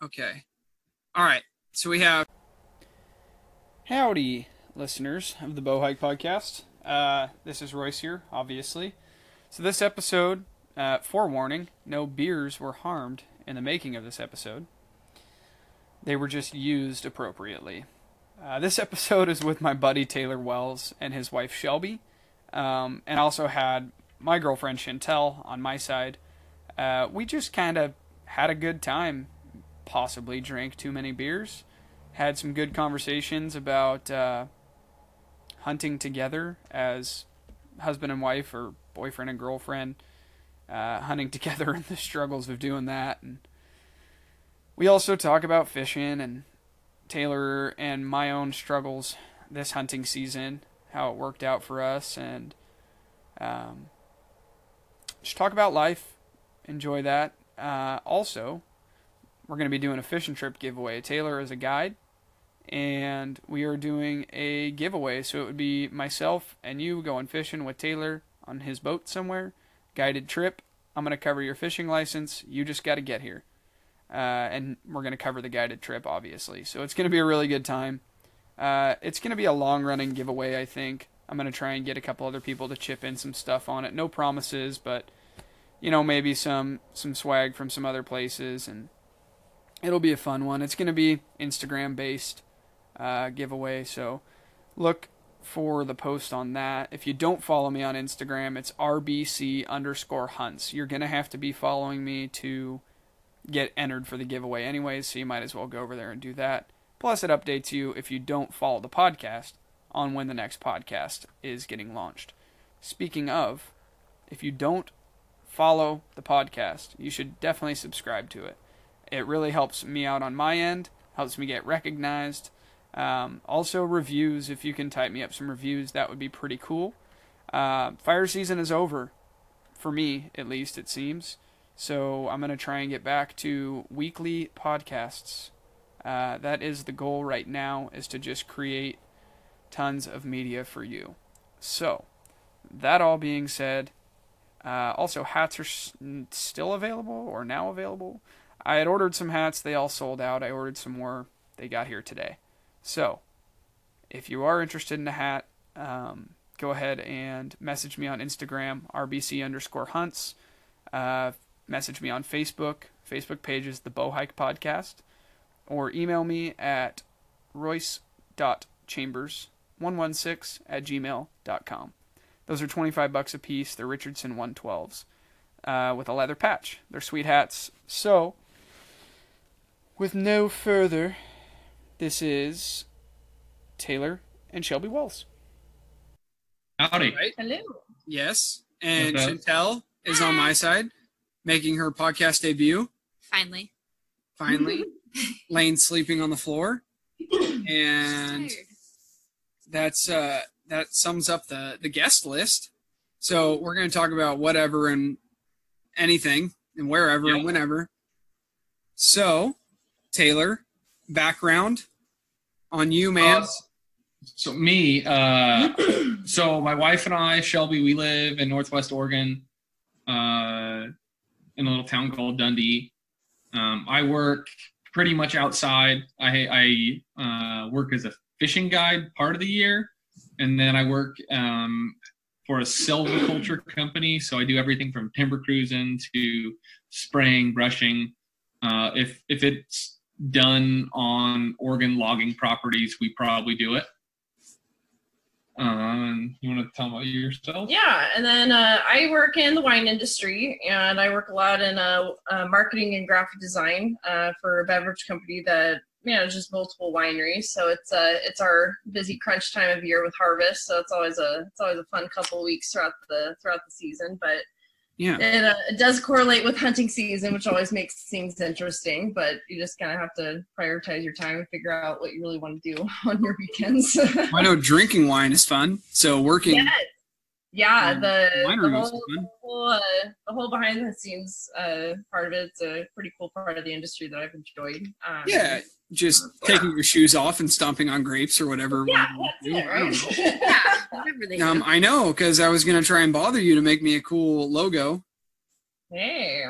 Okay. All right. So we have. Howdy, listeners of the Bow Hike Podcast. This is Royce here, obviously. So this episode, forewarning, no beers were harmed in the making of this episode. They were just used appropriately. This episode is with my buddy Tayler Wells and his wife Shelby, and also had my girlfriend Shantel on my side. We just kind of had a good time, possibly drank too many beers, had some good conversations about hunting together as husband and wife or boyfriend and girlfriend, hunting together and the struggles of doing that. And we also talk about fishing and Tayler and my own struggles this hunting season, how it worked out for us, and just talk about life, enjoy that. Also, we're going to be doing a fishing trip giveaway. Tayler is a guide, and we are doing a giveaway. So it would be myself and you going fishing with Tayler on his boat somewhere. Guided trip. I'm going to cover your fishing license. You just got to get here. And we're going to cover the guided trip, obviously. So it's going to be a really good time. It's going to be a long-running giveaway, I think. I'm going to try and get a couple other people to chip in some stuff on it. No promises, but, you know, maybe some swag from some other places, and it'll be a fun one. It's going to be Instagram-based giveaway, so look for the post on that. If you don't follow me on Instagram, it's RBC_hunts. You're going to have to be following me to get entered for the giveaway anyways, so you might as well go over there and do that. Plus, it updates you if you don't follow the podcast on when the next podcast is getting launched. Speaking of, if you don't follow the podcast, you should definitely subscribe to it. It really helps me out on my end, helps me get recognized. Also, reviews, if you can type me up some reviews, that would be pretty cool. Fire season is over, for me at least, it seems. So I'm going to try and get back to weekly podcasts. That is the goal right now, is to just create tons of media for you. So, that all being said, also hats are still available, or now available. I had ordered some hats, they all sold out. I ordered some more, they got here today. So, if you are interested in a hat, go ahead and message me on Instagram, RBC_hunts. Message me on Facebook. Facebook page is the Bow Hike Podcast. Or email me at royce.chambers116@gmail.com. Those are $25 a piece. They're Richardson 112s with a leather patch. They're sweet hats. So, with no further, this is Tayler and Shelby Wells. Howdy. Right? Hello. Yes. And Shantel is on my side, making her podcast debut. Finally. Lane's sleeping on the floor. And that sums up the guest list. So we're going to talk about whatever and anything and wherever and whenever. So, Tayler, background on you, man. So my wife and I, Shelby, we live in Northwest Oregon, in a little town called Dundee. I work pretty much outside. I work as a fishing guide part of the year, and then I work for a silviculture company. So I do everything from timber cruising to spraying, brushing. If it's done on Oregon logging properties, we probably do it. You want to tell about yourself? Yeah, and then I work in the wine industry, and I work a lot in marketing and graphic design for a beverage company that manages multiple wineries. So it's our busy crunch time of year with harvest. So it's always a fun couple of weeks throughout the season. But yeah, it does correlate with hunting season, which always makes things interesting. But you just kind of have to prioritize your time and figure out what you really want to do on your weekends. I know drinking wine is fun. So working. Yeah, the whole behind the scenes part of it's a pretty cool part of the industry that I've enjoyed. Just taking your shoes off and stomping on grapes or whatever. Yeah, that's it, right? Yeah, whatever they do. I know, because I was going to try and bother you to make me a cool logo. Hey,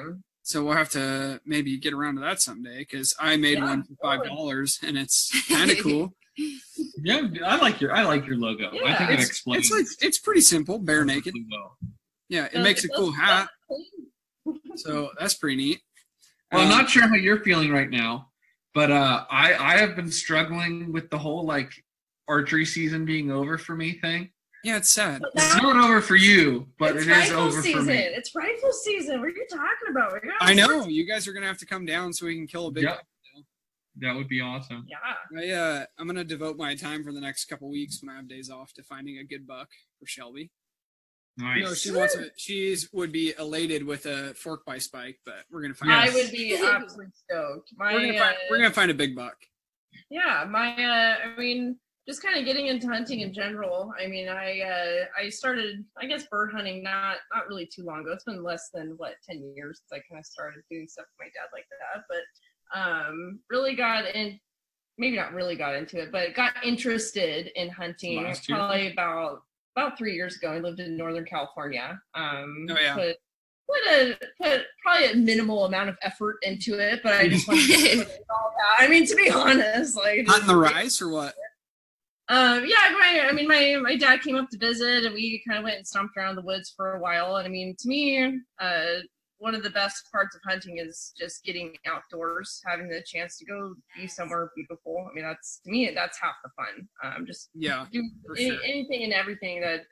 So we'll have to maybe get around to that someday because I made one for $5 and it's kind of cool. Yeah, I like your logo. Yeah. I think it explains. It's pretty simple, bare naked. Well. Yeah, it makes a cool hat. So that's pretty neat. Well, I'm not sure how you're feeling right now, but I have been struggling with the whole like archery season being over for me thing. Yeah, it's sad. It's not over for you, but it is over season. for me. It's rifle season. What are you talking about? I know. You guys are gonna have to come down so we can kill a big. Yep. That would be awesome. Yeah. I'm gonna devote my time for the next couple weeks when I have days off to finding a good buck for Shelby. Nice. You know, she would be elated with a fork by spike, but we're gonna find. I would be absolutely stoked. We're gonna find a big buck. Yeah, I mean, just kind of getting into hunting in general. I mean, I started, I guess, bird hunting not really too long ago. It's been less than 10 years since I kind of started doing stuff with my dad like that. But really got in, maybe not really got into it, but got interested in hunting probably about 3 years ago. I lived in Northern California. Put probably a minimal amount of effort into it, but I just wanted to put all that. I mean, to be honest, like hunting the rice or what? My dad came up to visit and we kind of went and stomped around the woods for a while. And I mean, to me, one of the best parts of hunting is just getting outdoors, having the chance to go be somewhere beautiful. I mean, that's half the fun. Do anything and everything that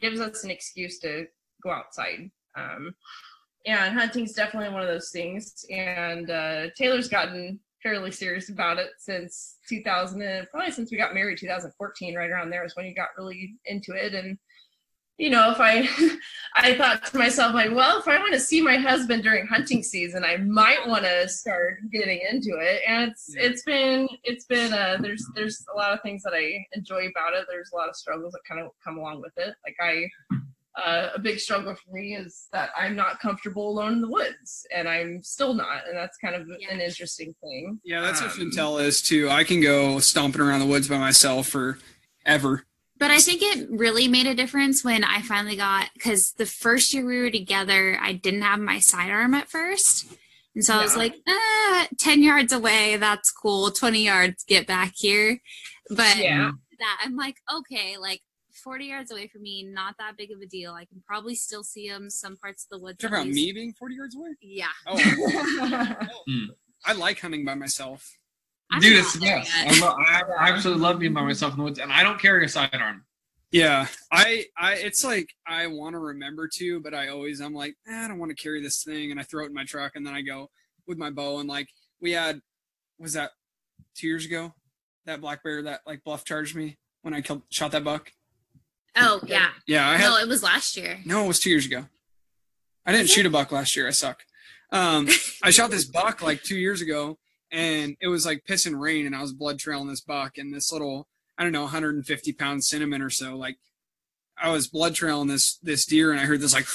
gives us an excuse to go outside. And hunting's definitely one of those things. And Taylor's gotten fairly serious about it since 2000, and probably since we got married, 2014, right around there is when he got really into it. And you know, if I thought to myself, like, well, if I want to see my husband during hunting season, I might want to start getting into it. And it's been there's a lot of things that I enjoy about it. There's a lot of struggles that kind of come along with it. Like a big struggle for me is that I'm not comfortable alone in the woods, and I'm still not, and that's kind of an interesting thing. Yeah, that's what Shantel is too. I can go stomping around the woods by myself forever. But I think it really made a difference when I finally because the first year we were together, I didn't have my sidearm at first. And so I was like, 10 yards away, that's cool. 20 yards, get back here. But I'm like, okay, like 40 yards away from me, not that big of a deal. I can probably still see them some parts of the woods. Talk about me being 40 yards away? Yeah. I like hunting by myself. Dude, I absolutely love being by myself in the woods, and I don't carry a sidearm. Yeah, it's like I want to remember to, but I'm like, I don't want to carry this thing, and I throw it in my truck, and then I go with my bow, and like was that 2 years ago, that black bear that like bluff charged me when I shot that buck. Oh yeah. Yeah, it was last year. No, it was 2 years ago. I didn't shoot a buck last year. I suck. I shot this buck like 2 years ago. And it was like pissing rain, and I was blood trailing this buck, and this little, 150-pound cinnamon or so, like I was blood trailing this deer, and I heard this like,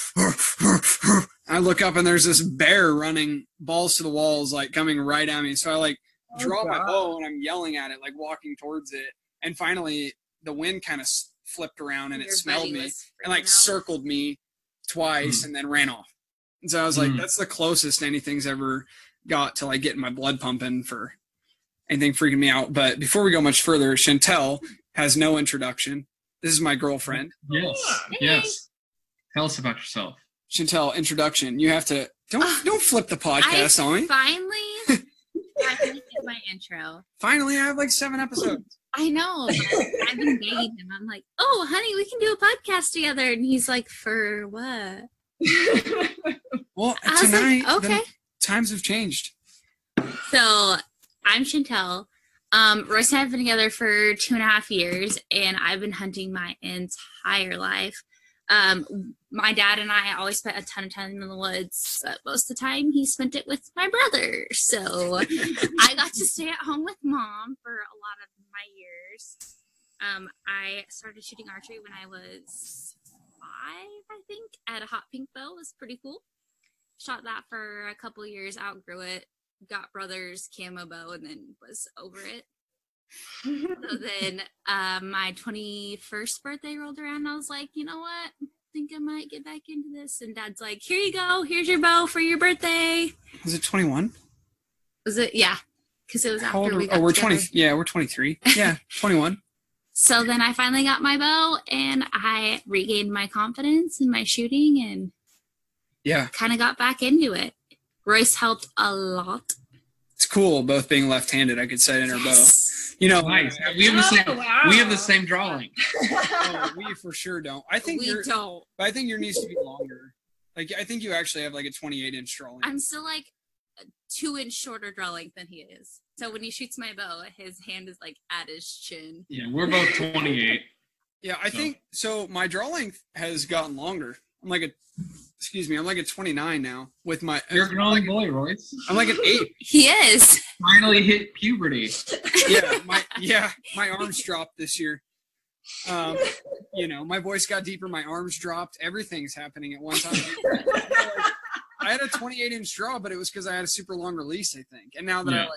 I look up and there's this bear running balls to the walls, like coming right at me. So I like draw my bow and I'm yelling at it, like walking towards it. And finally the wind kind of flipped around and it smelled me and like circled me twice and then ran off. And so I was like, that's the closest anything's ever got to like getting my blood pumping for anything freaking me out. But before we go much further, Shantel has no introduction. This is my girlfriend. Yes. Tell us about yourself. Shantel, introduction. You have to don't flip the podcast on me. Finally did my intro. Finally, I have like 7 episodes. I know. I've been begging him. I'm like, oh, honey, we can do a podcast together. And he's like, for what? Well, tonight, like, okay. Times have changed. So I'm Shantel. Royce and I have been together for 2.5 years, and I've been hunting my entire life. My dad and I always spent a ton of time in the woods, but most of the time he spent it with my brother. So I got to stay at home with mom for a lot of my years. I started shooting archery when I was 5, I think, at a hot pink bow. It was pretty cool. Shot that for a couple of years, outgrew it, got brother's camo bow, and then was over it. So then my 21st birthday rolled around, and I was like, you know what? think I might get back into this. And Dad's like, here you go. Here's your bow for your birthday. Was it 21? Was it? Yeah. Because it was How old after are we got we're together. 20. Yeah, we're 23. Yeah, 21. So then I finally got my bow and I regained my confidence in my shooting and Yeah, kind of got back into it. Royce helped a lot. it's cool both being left-handed. I could sight in our bow. Yes. You know, Nice. We have the same. wow. We have the same drawing. oh, we for sure don't. I think We don't. but I think your needs to be longer. Like I think you actually have like a 28-inch draw length. I'm still like a 2-inch shorter draw length than he is. So when he shoots my bow, his hand is like at his chin. Yeah, we're both 28. Yeah, I think so. My draw length has gotten longer. I'm like a 29 now with my. You're a growing boy, Royce. I'm like an 8. He is. Finally hit puberty. My arms dropped this year. My voice got deeper. My arms dropped. Everything's happening at one time. I had a 28-inch draw, but it was because I had a super long release, I think. And now that I like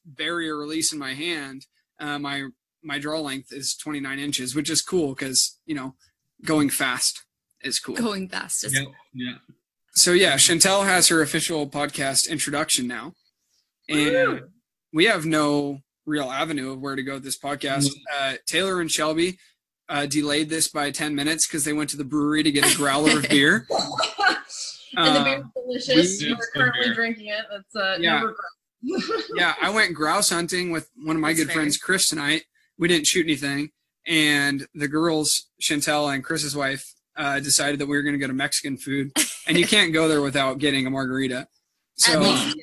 bury a release in my hand, my draw length is 29 inches, which is cool because going fast is cool. Going fast is Yeah. So yeah, Shantel has her official podcast introduction now, and we have no real avenue of where to go with this podcast. Tayler and Shelby delayed this by 10 minutes because they went to the brewery to get a growler of beer. And the beer's delicious. It's We're good currently beer. drinking it. That's no regret. Yeah, I went grouse hunting with one of my That's good friends, Chris, tonight. We didn't shoot anything, and the girls, Shantel and Chris's wife, decided that we were going to go to Mexican food, and you can't go there without getting a margarita. So At least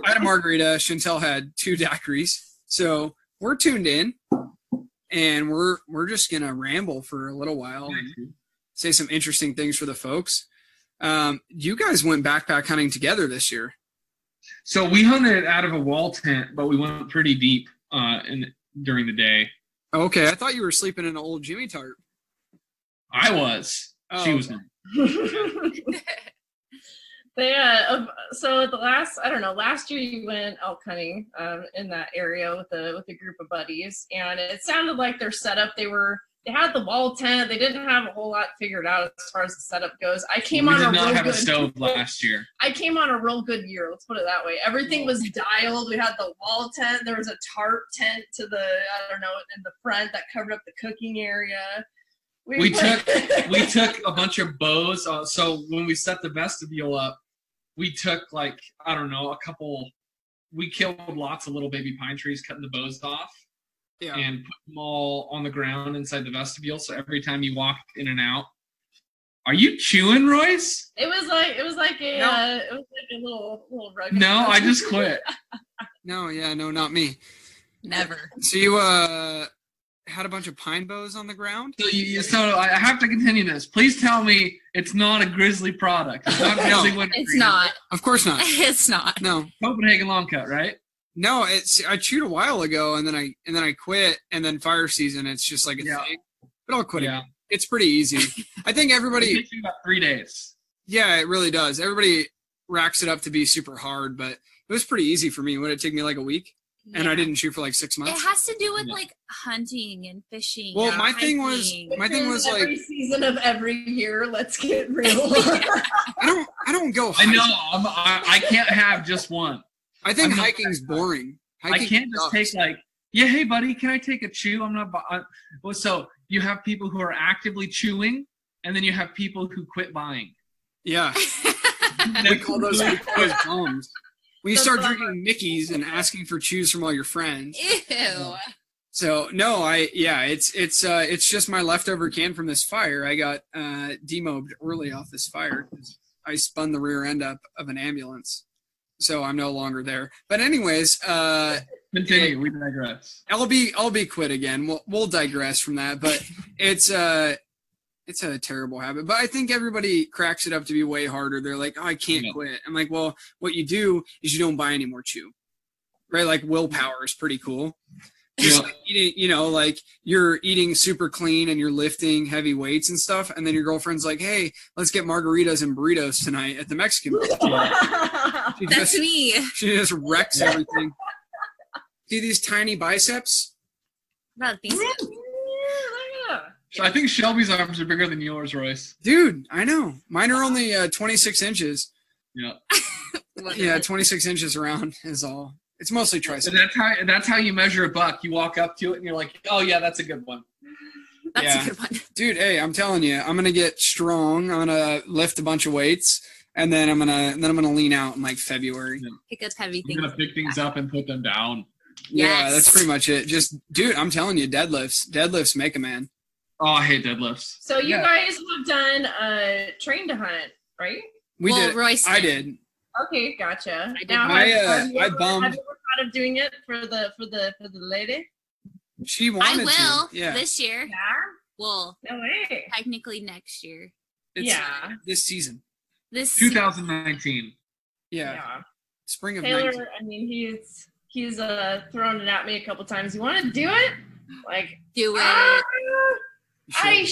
I had a margarita. Chantel had 2 daiquiris. So we're tuned in, and we're just gonna ramble for a little while and say some interesting things for the folks. You guys went backpack hunting together this year. So we hunted out of a wall tent, but we went pretty deep during the day. Okay, I thought you were sleeping in an old Jimmy tarp. I was. Oh, She was okay. not. So at the last year you went elk hunting in that area with a group of buddies, and it sounded like their setup, they had the wall tent. They didn't have a whole lot figured out as far as the setup goes. We did not have a stove last year. I came on a real good year. Let's put it that way. Everything was dialed. We had the wall tent. There was a tarp tent to the, in the front that covered up the cooking area. We took a bunch of bows. So when we set the vestibule up, we took we killed lots of little baby pine trees, cutting the bows off. Yeah. And put them all on the ground inside the vestibule. So every time you walked in and out, are you chewing, Royce? It was like a little rug. No, I just quit. No, not me. never. So you had a bunch of pine bows on the ground? So I have to continue this. Please tell me it's not a Grizzly product. It's not Grizzly Wintergreen. It's not. Of course not. It's not. No. Copenhagen long cut, right? No, I chewed a while ago and then I quit, and then fire season it's just like a thing. But I'll quit again. It's pretty easy. I think everybody It takes you about 3 days. Yeah, it really does. Everybody racks it up to be super hard, but it was pretty easy for me. Would it take me like a week? And I didn't shoot for like 6 months. It has to do with like hunting and fishing. Well, my thing hiking. was every like season of every year. Let's get real. I don't go I hiking. know. I can't have just one. I think I'm not- hiking's boring. I can't just take hey buddy, can I take a chew? I'm not. Well, so you have people who are actively chewing, and then you have people who quit buying. Yeah. We call those bums. When you start drinking Mickeys and asking for chews from all your friends. Ew. So no, it's just my leftover can from this fire. I got demobbed early off this fire because I spun the rear end up of an ambulance, so I'm no longer there. But anyways, Continue. We digress. I'll be quit again. We'll digress from that, but it's a terrible habit. But I think everybody cracks it up to be way harder. They're like, oh, I can't quit. I'm like, well, what you do is you don't buy any more chew, right? Like willpower is pretty cool. Just like eating, like you're eating super clean and you're lifting heavy weights and stuff, and then your girlfriend's like, hey, let's get margaritas and burritos tonight at the Mexican restaurant. That's me. She just wrecks everything. See these tiny biceps? About these. I think Shelby's arms are bigger than yours, Royce. Dude, I know. Mine are only 26 inches. Yeah. Yeah, 26 inches around is all. It's mostly So tricep. that's how you measure a buck. You walk up to it and you're like, oh yeah, that's a good one. That's a good one. Dude, hey, I'm telling you, I'm gonna get strong. I'm gonna lift a bunch of weights, and then I'm gonna lean out in like February. Pick up heavy things. I'm gonna pick things up and put them down. Yeah, Yes. that's pretty much it. Just, dude, I'm telling you, deadlifts make a man. Oh, I hate deadlifts. So you Yeah. guys have done train to hunt, right? We Well, did. Royce I did. did. Okay, gotcha. I did. Now, I have you ever bummed. thought of doing it for the lady? She I wanted will to. Yeah. this year. Yeah. Well, No way. technically next year. It's Yeah. this season. This 2019. Yeah. Spring of Taylor, 19. I mean, he's thrown it at me a couple times. You want to do it? Like, do it. I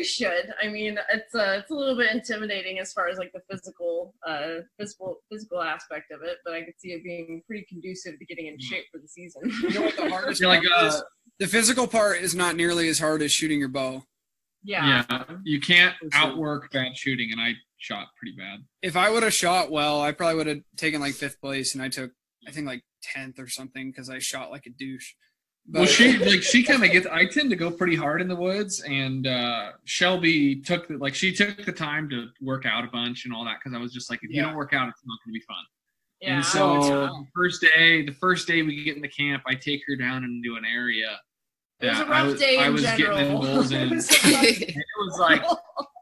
should. I mean, it's a little bit intimidating as far as like the physical aspect of it, but I could see it being pretty conducive to getting in shape for the season. You know what the hardest You're like, part is? The physical part is not nearly as hard as shooting your bow. Yeah. You can't outwork bad shooting, and I shot pretty bad. If I would have shot well, I probably would have taken like 5th place, and I took, I think, like 10th or something because I shot like a douche. But, Well, she kind of gets. I tend to go pretty hard in the woods, and Shelby took the time to work out a bunch and all that because I was just like, if you don't work out, it's not going to be fun. Yeah. And so the first day we get into camp, I take her down into an area. It was a rough day I in was general. getting in bulls in. It And was a rough day. it was like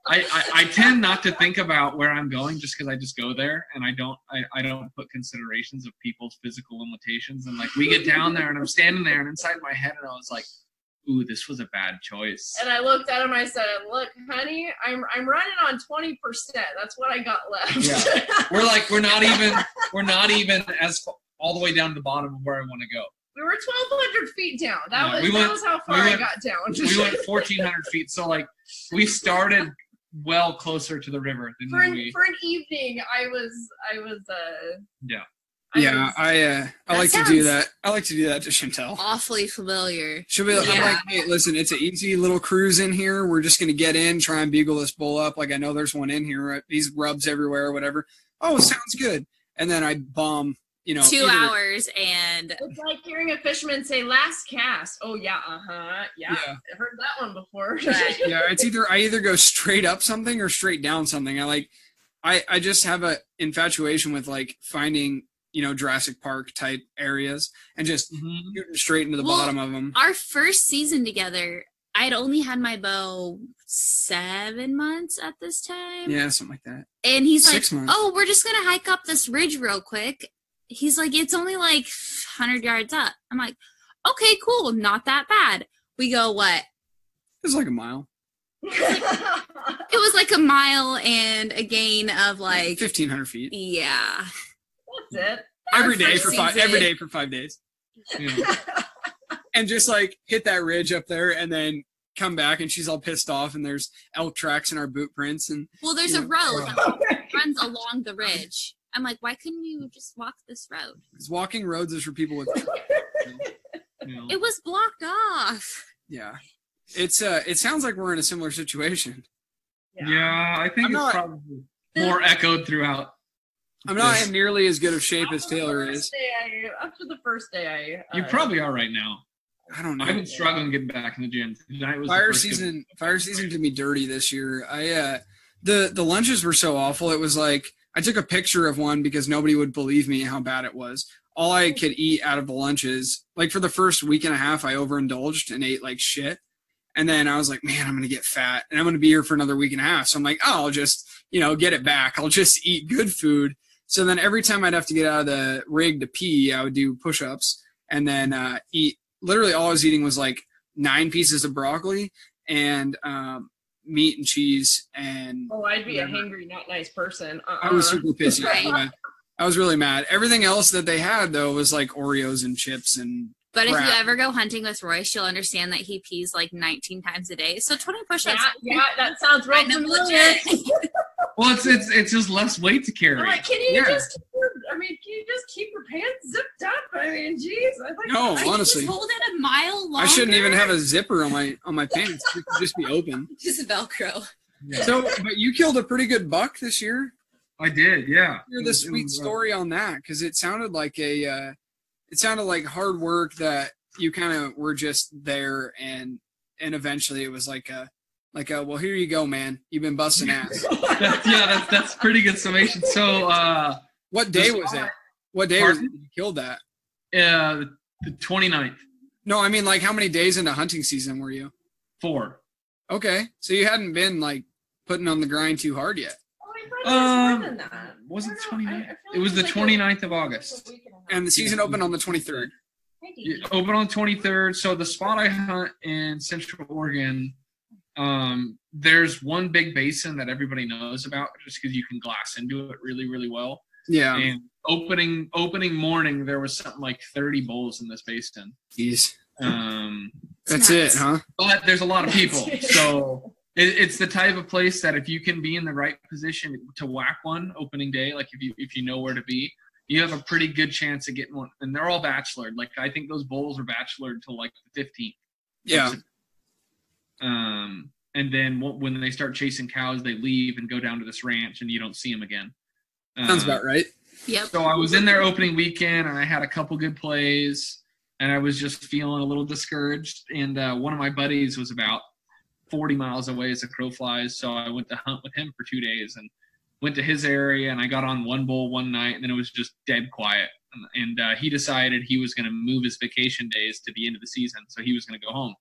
I tend not to think about where I'm going just because I just go there and I don't put considerations of people's physical limitations. And like we get down there and I'm standing there and inside my head and I was like, ooh, this was a bad choice. And I looked at him. I said, "Look, honey, I'm running on 20%. That's what I got left." Yeah. We're not even as all the way down to the bottom of where I want to go. We were 1,200 feet down. That Yeah, was how far I got down. We went 1,400 feet. So like we started well closer to the river than for we. an evening. I was Yeah. yeah, I like to sounds- do that. I like to do that to Shantel. Awfully familiar. She'll be like, I'm Yeah. like, hey, listen, it's an easy little cruise in here. We're just going to get in, try and bugle this bull up. Like, I know there's one in here. Right? These rubs everywhere or whatever. Oh, sounds good. And then I bomb, 2 either- hours and It's like hearing a fisherman say "last cast." Oh yeah, yeah. Yeah. I heard that one before. Right. Yeah, it's I either go straight up something or straight down something. I just have a infatuation with like finding, Jurassic Park type areas and just shooting straight into the Well, bottom of them. our first season together, I'd only had my bow 7 months at this time. Yeah, something like that. And he's 6 like, months. "Oh, we're just going to hike up this ridge real quick." He's like, "It's only like 100 yards up." I'm like, "Okay, cool. Not that bad." We go, what? It's like a mile. It was like a mile and a gain of like, 1,500 feet. yeah. That's it. Every Our day first for five. season. Every day for 5 days. Yeah. And just like hit that ridge up there and then come back and she's all pissed off and there's elk tracks in our boot prints and Well, there's Yeah. a road that runs along the ridge. I'm like, why couldn't you just walk this road? because walking roads is for people with It was blocked off. yeah. It's it sounds like we're in a similar situation. Yeah, I think I'm it's not- probably more echoed throughout. I'm not in nearly as good of shape as Taylor is. After the first day, You probably are right now. I don't know. I've been struggling getting back in the gym. Tonight was the Fire first good- season did me dirty this year. The lunches were so awful. It was like I took a picture of one because nobody would believe me how bad it was. All I could eat out of the lunches, like for the first week and a half, I overindulged and ate like shit. And then I was like, man, I'm going to get fat and I'm going to be here for another week and a half. So I'm like, oh, I'll just, get it back. I'll just eat good food. So then every time I'd have to get out of the rig to pee, I would do push-ups and then eat. Literally all I was eating was like 9 pieces of broccoli and meat and cheese. And Oh, I'd be a hangry, not nice person. I was super pissy. Right. Yeah. I was really mad. Everything else that they had, though, was like Oreos and chips and But if you crap. ever go hunting with Royce, you'll understand that he pees like 19 times a day. So 20 push-ups. Yeah, that sounds real Kind of familiar. legit. Well, it's just less weight to carry. I'm like, can you Yeah. just keep your pants zipped up? I mean, geez. I think No, I honestly. just hold it a mile long. I shouldn't even have a zipper on my pants. It could just be open. Just Velcro. Yeah. So, but you killed a pretty good buck this year. I did, yeah. Hear the sweet story on that, because it sounded like hard work that you kind of were just there, and eventually it was like a well, here you go, man. You've been busting ass. That's pretty good summation. So, what day was it? What day was it you killed that? The 29th. No, I mean, like, how many days into hunting season were you? 4. Okay, so you hadn't been like putting on the grind too hard yet. Was it the 29th? It was the 29th of August. And the season opened on the 23rd. Open on the 23rd. So the spot I hunt in Central Oregon, there's one big basin that everybody knows about just because you can glass into it really, really well. Yeah. And opening morning, there was something like 30 bulls in this basin. Jeez. That's nuts. it, huh? But there's a lot of people. So it's the type of place that if you can be in the right position to whack one opening day, like if you know where to be, you have a pretty good chance of getting one. And they're all bachelored. Like, I think those bulls are bachelored till like the 15th. Yeah. And then when they start chasing cows, they leave and go down to this ranch, and you don't see them again. Sounds about right. Yep. So I was in there opening weekend, and I had a couple good plays, and I was just feeling a little discouraged. And one of my buddies was about 40 miles away as a crow flies, so I went to hunt with him for 2 days and went to his area, and I got on one bull one night, and then it was just dead quiet. And he decided he was going to move his vacation days to the end of the season, so he was going to go home.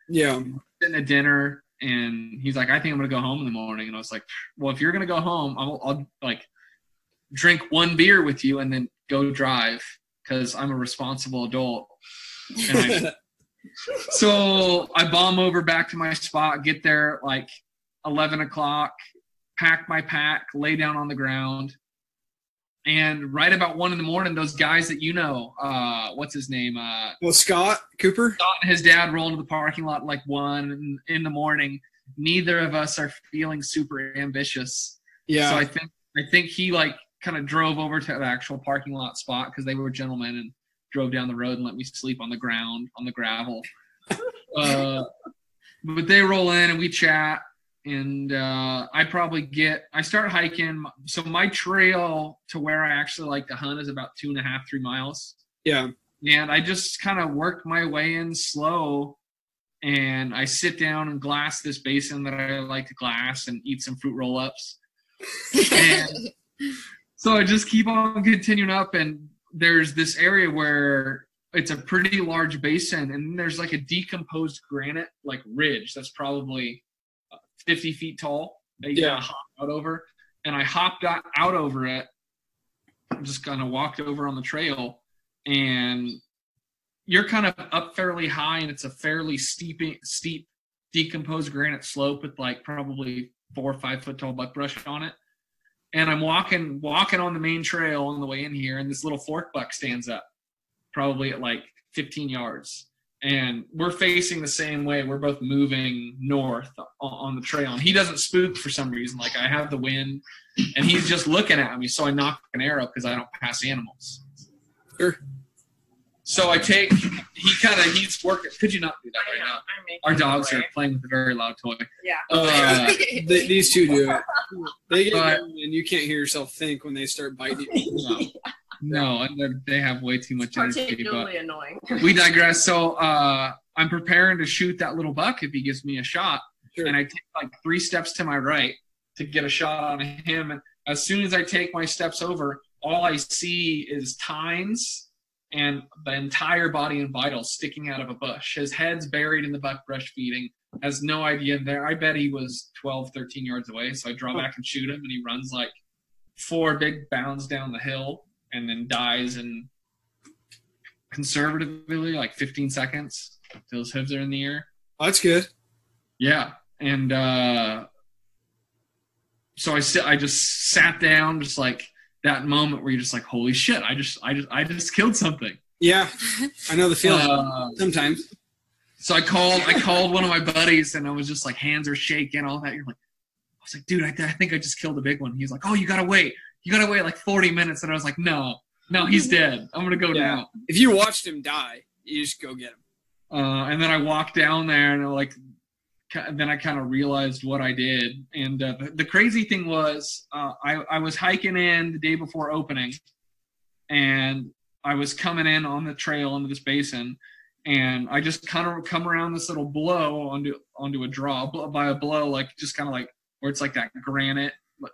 Yeah. Sitting at dinner, and he's like, I think I'm going to go home in the morning. And I was like, well, if you're going to go home, I'll like drink one beer with you and then go drive, because I'm a responsible adult. And so I bomb over back to my spot, get there like 11 o'clock, pack my pack, lay down on the ground. And right about 1 a.m, those guys that what's his name? Well, Scott Cooper? Scott and his dad roll into the parking lot like 1 a.m. Neither of us are feeling super ambitious. Yeah. So I think he like kind of drove over to the actual parking lot spot because they were gentlemen and drove down the road and let me sleep on the ground, on the gravel. But they roll in and we chat. And I start hiking. So my trail to where I actually like to hunt is about 2.5, 3 miles. Yeah. And I just kind of work my way in slow. And I sit down and glass this basin that I like to glass and eat some fruit roll-ups. And so I just keep on continuing up. And there's this area where it's a pretty large basin. And there's like a decomposed granite like ridge that's probably 50 feet tall that you gotta hop out over. And I hopped out over it, just kind of walked over on the trail, and you're kind of up fairly high, and it's a fairly steep decomposed granite slope with like probably 4 or 5 foot tall buckbrush on it. And I'm walking on the main trail on the way in here, and this little fork buck stands up probably at like 15 yards. And we're facing the same way. We're both moving north on the trail. And he doesn't spook for some reason. Like, I have the wind, and he's just looking at me. So I knock an arrow because I don't pass animals. Sure. So he's working. Could you not do that right now? Our dogs are playing with a very loud toy. Yeah. These two do it. They get going, and you can't hear yourself think when they start biting. No, and they have way too much energy. Particularly annoying. We digress. So I'm preparing to shoot that little buck if he gives me a shot. Sure. And I take like 3 steps to my right to get a shot on him. And as soon as I take my steps over, all I see is tines and the entire body and vitals sticking out of a bush. His head's buried in the buckbrush feeding. Has no idea there. I bet he was 12, 13 yards away. So I draw back and shoot him, and he runs like 4 big bounds down the hill. And then dies in conservatively like 15 seconds till his hooves are in the air. Oh, that's good. Yeah. And so I just sat down, just like that moment where you're just like, holy shit, I just killed something. Yeah. I know the feeling sometimes. So I called one of my buddies, and I was just like, hands are shaking, all that. I was like, dude, I think I just killed a big one. He was like, oh, you gotta wait like 40 minutes. And I was like, no, he's dead. I'm going to go now. If you watched him die, you just go get him. And then I walked down there, and then I kind of realized what I did. And the crazy thing was, I was hiking in the day before opening, and I was coming in on the trail into this basin, and I just kind of come around this little blow onto a draw. By a blow, like just kind of like where it's like that granite,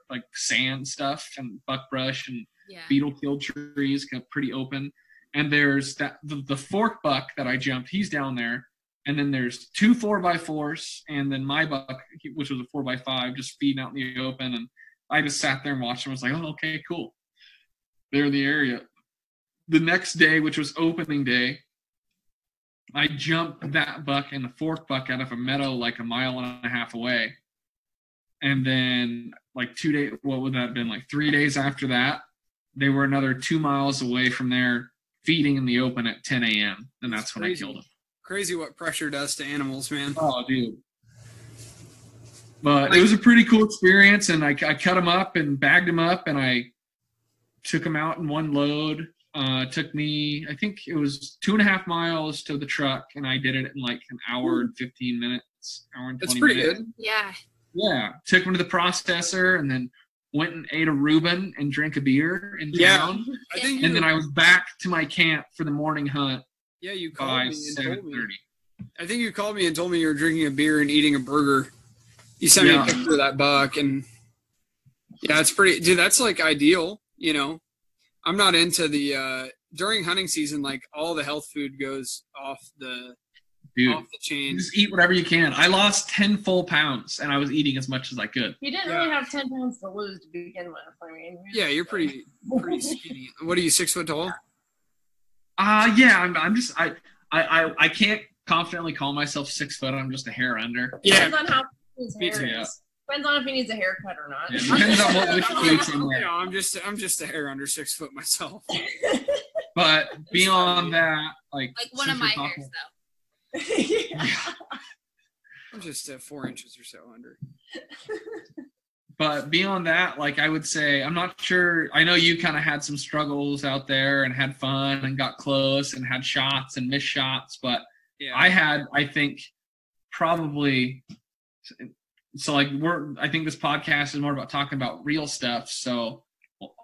like sand stuff and buckbrush and beetle killed trees, kind of pretty open. And there's the fork buck that I jumped. He's down there. And then there's 2 4x4s, and then my buck, which was a 4x5, just feeding out in the open. And I just sat there and watched them. I was like, oh, okay, cool. They're in the area. The next day, which was opening day, I jumped that buck and the fork buck out of a meadow like a mile and a half away. And then like 2 days, what would that have been, like 3 days after that, they were another 2 miles away from there feeding in the open at 10 a.m. And that's when I killed them. Crazy what pressure does to animals, man. Oh, dude. But it was a pretty cool experience, and I cut them up and bagged them up, and I took them out in one load. Took me, I think it was 2.5 miles to the truck, and I did it in like an hour and 15 minutes, hour and 20 That's pretty minutes. good. Yeah. Yeah. Took them to the processor, and then went and ate a Reuben and drank a beer in town. I think And then I was back to my camp for the morning hunt you called by me and told me. 7:30. I think you called me and told me you were drinking a beer and eating a burger. You sent me a picture of that buck, and yeah, it's pretty. Dude, that's like ideal. You know, I'm not into the during hunting season. Like all the health food goes off the chain. Just eat whatever you can. I lost 10 full pounds, and I was eating as much as I could. You didn't really have 10 pounds to lose to begin with. I mean, Yeah, you're pretty skinny. What are you, 6 foot tall? Yeah, I can't confidently call myself 6 foot. I'm just a hair under. Yeah. Depends on how his hair Yeah. is. Depends on if he needs a haircut or not. Yeah, depends on which week's in You there. know, I'm just a hair under 6 foot myself. But beyond that, like Like one of since my we're hairs, talking- though. I'm just 4 inches or so under. But beyond that, like I would say, I'm not sure. I know you kind of had some struggles out there and had fun and got close and had shots and missed shots. But Yeah. I think probably, so like I think this podcast is more about talking about real stuff. So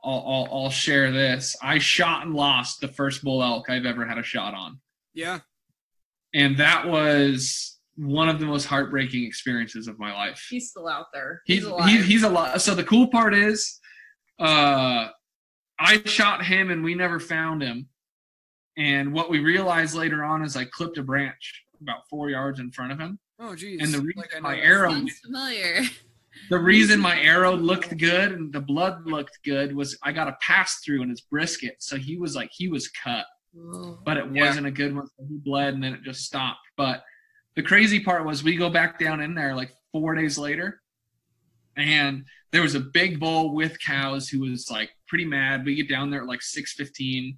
I'll share this. I shot and lost the first bull elk I've ever had a shot on. Yeah. And that was one of the most heartbreaking experiences of my life. He's still out there. He's alive. alive. So the cool part is, I shot him and we never found him. And what we realized later on is I clipped a branch about 4 yards in front of him. Oh, geez. And the reason Like I know my that. arrow, Sounds familiar. the reason my arrow looked good and the blood looked good was I got a pass through in his brisket. So he was cut, Ooh. but it wasn't a good one. So he bled and then it just stopped. But the crazy part was we go back down in there like 4 days later, and there was a big bull with cows who was like pretty mad. We get down there at like 6:15.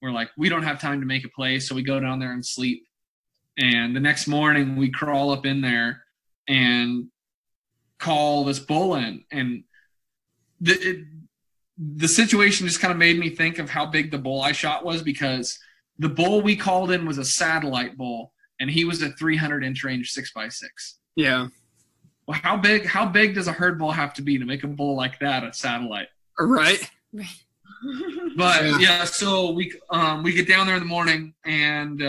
We're like, we don't have time to make a play, so we go down there and sleep. And the next morning we crawl up in there and call this bull in. And the situation just kind of made me think of how big the bull I shot was, because the bull we called in was a satellite bull, and he was a 300-inch range 6x6. Yeah. Well, how big does a herd bull have to be to make a bull like that a satellite? Right. Right. But yeah, so we get down there in the morning, and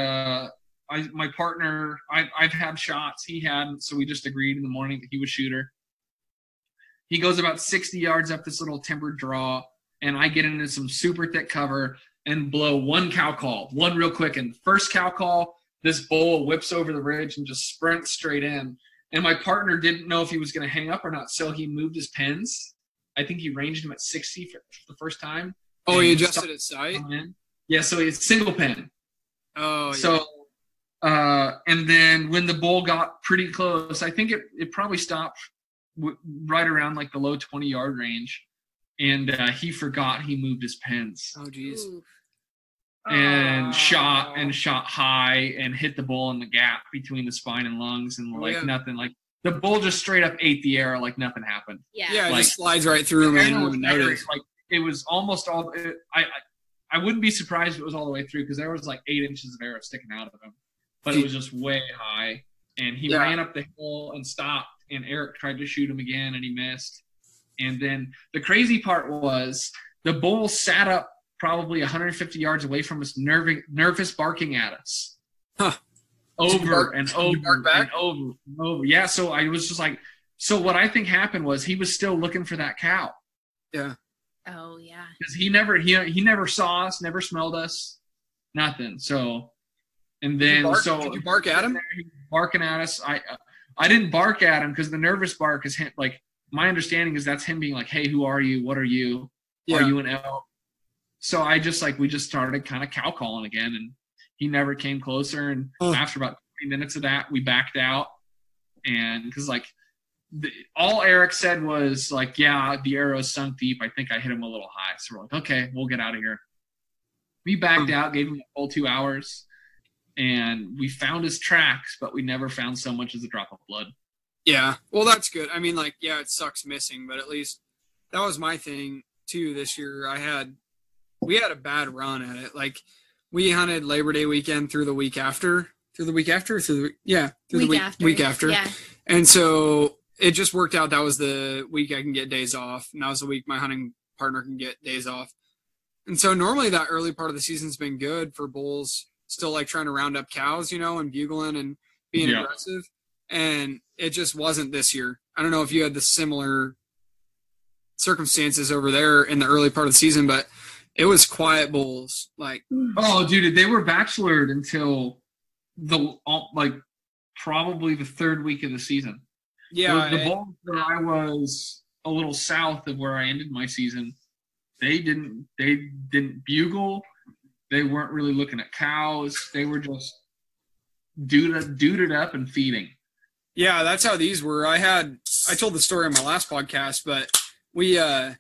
my partner, I've had shots, he hadn't, so we just agreed in the morning that he would shoot her. He goes about 60 yards up this little timbered draw, and I get into some super thick cover and blow one cow call, one real quick. And first cow call, this bull whips over the ridge and just sprints straight in. And my partner didn't know if he was going to hang up or not, so he moved his pins. I think he ranged him at 60 for the first time. Oh, he adjusted his sight? Yeah, so it's single pin. Oh, yeah. So, and then when the bull got pretty close, I think it probably stopped right around like the low 20-yard range. And he forgot he moved his pins. Oh, geez. And shot high and hit the bull in the gap between the spine and lungs, and nothing. Like the bull just straight up ate the arrow like nothing happened. Yeah. Yeah, it Like, just slides right through him and you don't even notice. like it was almost all. I wouldn't be surprised if it was all the way through, because there was like 8 inches of arrow sticking out of him. but it was just way high. And he ran up the hill and stopped, and Eric tried to shoot him again, and he missed. And then the crazy part was the bull sat up probably 150 yards away from us, nervous barking at us. Huh. Over and over and over and over. Yeah, so I was just like, so what I think happened was he was still looking for that cow. Yeah. Oh, yeah. Because he never saw us, never smelled us, nothing. So, and then did you bark at him? He was barking at us. I didn't bark at him because the nervous bark is him, like, my understanding is that's him being like, hey, who are you? What are you? Yeah. Are you an elk? So we just started kind of cow calling again, and he never came closer. And after about 20 minutes of that, we backed out. And because all Eric said was like, yeah, the arrow sunk deep. I think I hit him a little high. So we're like, okay, we'll get out of here. We backed out, gave him a full 2 hours, and we found his tracks, but we never found so much as a drop of blood. Yeah. Well, that's good. I mean, like, yeah, it sucks missing, but at least that was my thing too this year. We had a bad run at it. Like, we hunted Labor Day weekend through the week after. Week after. Yeah. And so it just worked out. That was the week I can get days off. And that was the week my hunting partner can get days off. And so normally that early part of the season's been good for bulls, still like trying to round up cows, and bugling and being aggressive. And it just wasn't this year. I don't know if you had the similar circumstances over there in the early part of the season, but it was quiet bulls. Like, oh, dude, they were bachelored until probably the third week of the season. Yeah, the bulls that I was a little south of where I ended my season, they didn't bugle. They weren't really looking at cows. They were just duded up and feeding. Yeah, that's how these were. I told the story on my last podcast, but we hadn't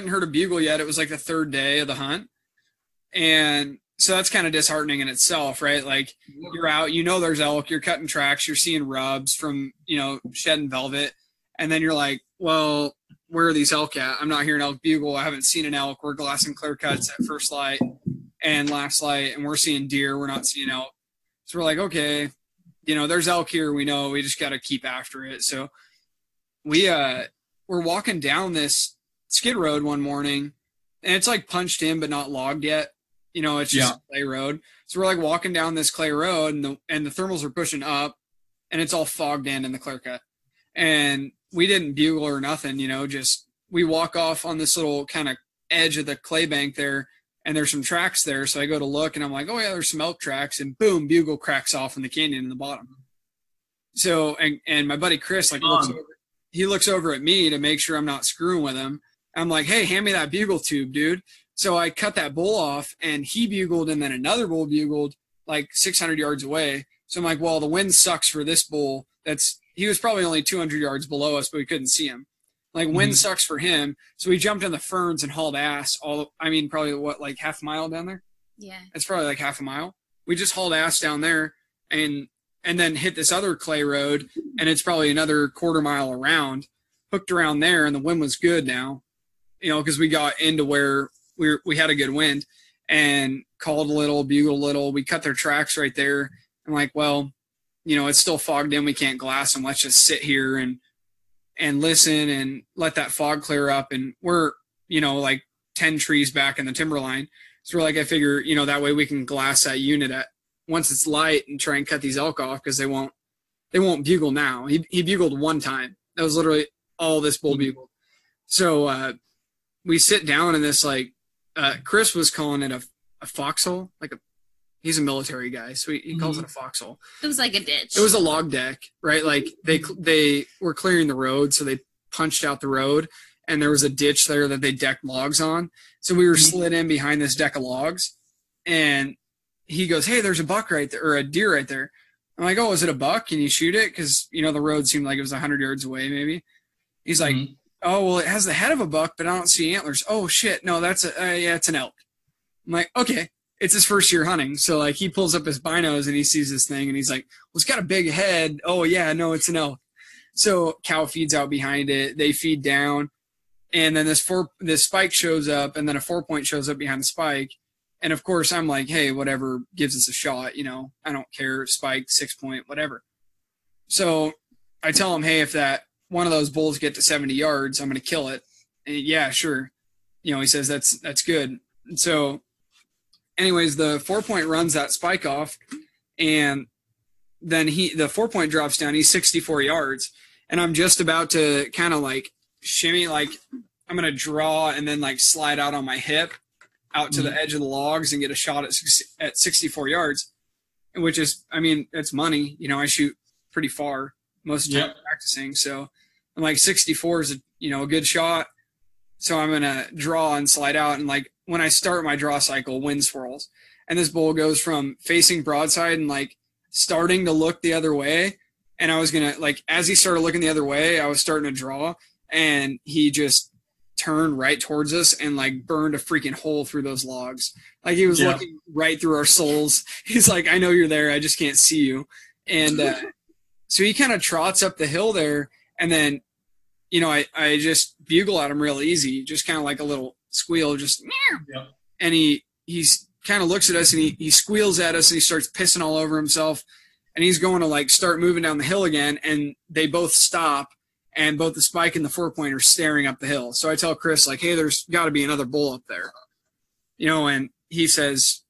heard a bugle yet. It was like the third day of the hunt. And so that's kind of disheartening in itself, right? Like, you're out, there's elk, you're cutting tracks, you're seeing rubs from, shedding velvet. And then you're like, well, where are these elk at? I'm not hearing elk bugle. I haven't seen an elk. We're glassing clear cuts at first light and last light, and we're seeing deer. We're not seeing elk. So we're like, okay, there's elk here. We know we just got to keep after it. So we're walking down this skid road one morning, and it's like punched in but not logged yet. It's just a clay road. So we're like walking down this clay road, and the thermals are pushing up, and it's all fogged in the clear cut. And we didn't bugle or nothing, just we walk off on this little kind of edge of the clay bank there, and there's some tracks there. So I go to look, and I'm like, oh yeah, there's some elk tracks, and boom, bugle cracks off in the canyon in the bottom. So, and my buddy Chris, looks over at me to make sure I'm not screwing with him. I'm like, hey, hand me that bugle tube, dude. So I cut that bull off, and he bugled, and then another bull bugled like 600 yards away. So I'm like, well, the wind sucks for this bull. He was probably only 200 yards below us, but we couldn't see him. Like, wind sucks for him. So we jumped in the ferns and hauled ass probably like half a mile down there? Yeah. It's probably like half a mile. We just hauled ass down there and then hit this other clay road, and it's probably another quarter mile around, hooked around there, and the wind was good now, because we got into where we had a good wind, and called a little, bugled a little. We cut their tracks right there. I'm like, well, it's still fogged in. We can't glass them. Let's just sit here and listen and let that fog clear up. And we're, like 10 trees back in the timberline. So we're like, I figure, that way we can glass that unit once it's light and try and cut these elk off, because they won't bugle now. He bugled one time. That was literally all this bull bugled. So we sit down in this, Chris was calling it a foxhole, he's a military guy, so he calls it a foxhole. It was like a ditch. It was a log deck, right? Like, they were clearing the road, so they punched out the road, and there was a ditch there that they decked logs on. So we were slid in behind this deck of logs, and he goes, hey, there's a buck right there, or a deer right there. I'm like, oh, is it a buck? Can you shoot it? Because, the road seemed like it was 100 yards away, maybe. He's like, oh, well, it has the head of a buck, but I don't see antlers. Oh, shit. No, that's it's an elk. I'm like, okay. It's his first year hunting. So, he pulls up his binos, and he sees this thing, and he's like, well, it's got a big head. Oh, yeah, no, it's an elk. So cow feeds out behind it. They feed down. And then this spike shows up, and then a 4-point shows up behind the spike. And of course, I'm like, hey, whatever gives us a shot, you know, I don't care, spike, 6-point, whatever. So I tell him, hey, if that one of those bulls get to 70 yards, I'm going to kill it. And yeah, sure. You know, he says that's good. And so anyways, the 4-point runs that spike off, and then the 4-point drops down. He's 64 yards, and I'm just about to kind of like shimmy, like I'm going to draw and then like slide out on my hip out to the edge of the logs and get a shot at 64 yards, which is, I mean, it's money. You know, I shoot pretty far most of the time practicing. So I'm like 64 is a good shot. So I'm going to draw and slide out. And like when I start my draw cycle, wind swirls. And this bull goes from facing broadside and like starting to look the other way. And I was going to, like, as he started looking the other way, I was starting to draw. And he just turned right towards us and like burned a freaking hole through those logs. Like he was looking right through our souls. He's like, I know you're there. I just can't see you. And so he kind of trots up the hill there. And then, you know, I just bugle at him real easy, just kind of like a little squeal, just meow. And he's kind of looks at us and he squeals at us and he starts pissing all over himself. And he's going to like start moving down the hill again. And they both stop. And both the spike and the 4-point are staring up the hill. So I tell Chris, like, hey, there's got to be another bull up there. You know, and he says,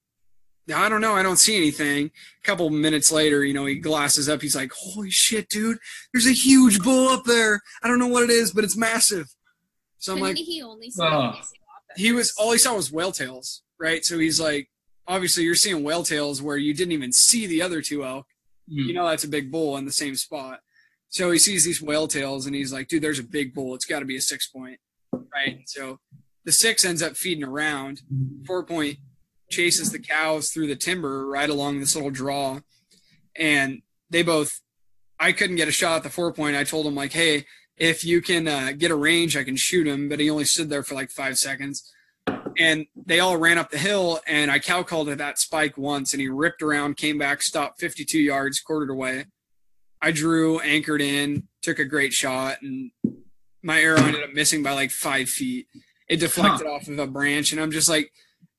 I don't know. I don't see anything. A couple minutes later, you know, he glasses up. He's like, holy shit, dude. There's a huge bull up there. I don't know what it is, but it's massive. So I'm like, he only saw all he saw was whale tails, right? So he's like, obviously you're seeing whale tails where you didn't even see the other two elk. You know, that's a big bull in the same spot. So he sees these whale tails and he's like, dude, there's a big bull. It's got to be a 6-point, right? So the 6 ends up feeding around. 4-point chases the cows through the timber right along this little draw. And I couldn't get a shot at the 4-point. I told him, like, hey, if you can get a range, I can shoot him. But he only stood there for like 5 seconds. And they all ran up the hill, and I cow called at that spike once, and he ripped around, came back, stopped 52 yards, quartered away. I drew, anchored in, took a great shot, and my arrow ended up missing by like 5 feet. It deflected off of a branch, and I'm just like,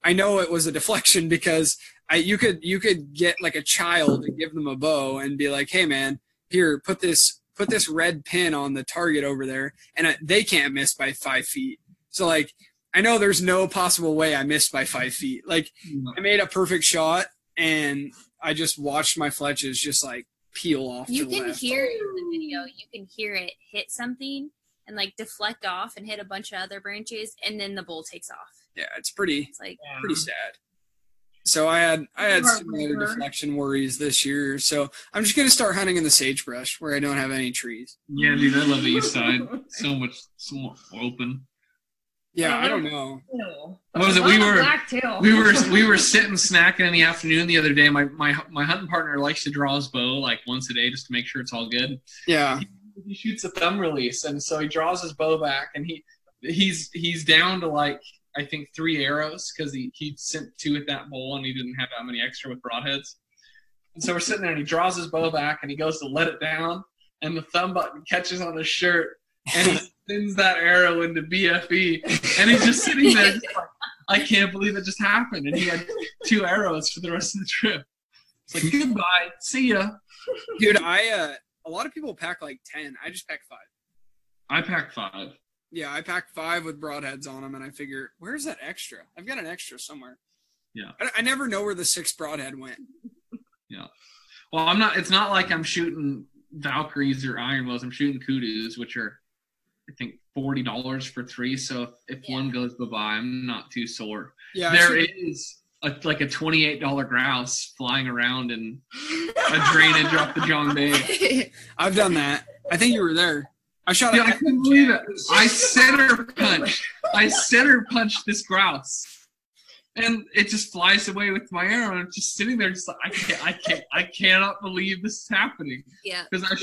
I know it was a deflection because you could get like a child and give them a bow and be like, hey man, here, put this red pin on the target over there, and they can't miss by 5 feet. So like, I know there's no possible way I missed by 5 feet. Like I made a perfect shot, and I just watched my fletches just like peel off. You can hear it in the video. You can hear it hit something and like deflect off and hit a bunch of other branches, and then the bull takes off. Yeah, it's pretty sad. So I had similar deflection worries this year. So I'm just gonna start hunting in the sagebrush where I don't have any trees. Yeah, dude, I love the east side. So much open. Yeah, I don't know. What was it? We were sitting snacking in the afternoon the other day. My hunting partner likes to draw his bow like once a day just to make sure it's all good. Yeah. He shoots a thumb release, and so he draws his bow back, and he's down to like I think 3 arrows because he sent 2 at that bull and he didn't have that many extra with broadheads. And so we're sitting there, and he draws his bow back, and he goes to let it down, and the thumb button catches on his shirt, and he sends that arrow into BFE, and he's just sitting there just like, I can't believe it just happened. And he had 2 arrows for the rest of the trip. It's like, goodbye, see ya. Dude, a lot of people pack like 10. I just pack 5. I pack 5. Yeah, I pack 5 with broadheads on them, and I figure, where's that extra? I've got an extra somewhere. Yeah. I never know where the 6th broadhead went. Yeah. Well, it's not like I'm shooting Valkyries or Iron Wills. I'm shooting Kudus, which are, I think, $40 for 3. So if one goes bye-bye, I'm not too sore. Yeah, there is like a $28 grouse flying around in a drainage off the John Bay. I've done that. I think you were there. I shot. I couldn't believe it. I center punched this grouse, and it just flies away with my arrow. And I'm just sitting there, just like I cannot believe this is happening. Yeah, because I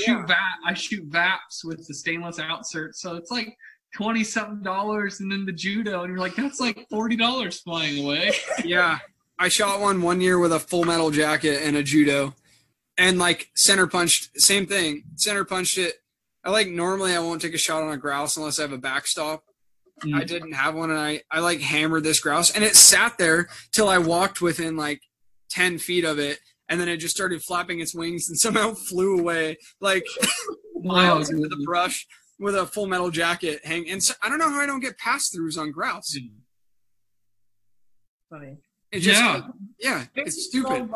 shoot VAPs with the stainless outsert, so it's like $20-something, and then the judo, and you're like, that's like $40 flying away. Yeah, I shot one year with a full metal jacket and a judo, and like center punched, same thing. Center punched it. Normally I won't take a shot on a grouse unless I have a backstop. I didn't have one, and I like hammered this grouse, and it sat there till I walked within like 10 feet of it, and then it just started flapping its wings and somehow flew away like miles into the brush with a Full Metal Jacket hang. And so, I don't know how I don't get pass-throughs on grouse. Funny. It just, it's stupid.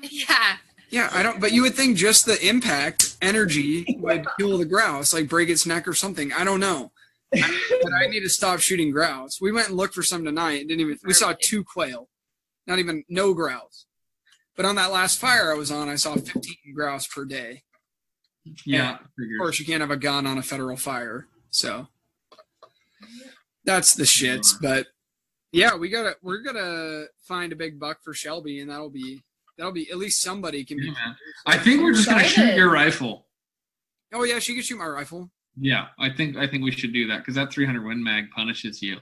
Yeah. Yeah, I don't. But you would think just the impact energy would kill the grouse, like break its neck or something. I don't know. But I need to stop shooting grouse. We went and looked for some tonight. We saw 2 quail, no grouse. But on that last fire I was on, I saw 15 grouse per day. Yeah. Of course, you can't have a gun on a federal fire, so that's the shits. But yeah, we're gonna find a big buck for Shelby, and that'll be at least somebody can be. I think we're just gonna shoot your rifle. Oh yeah, she can shoot my rifle. Yeah, I think we should do that because that 300 Win Mag punishes you.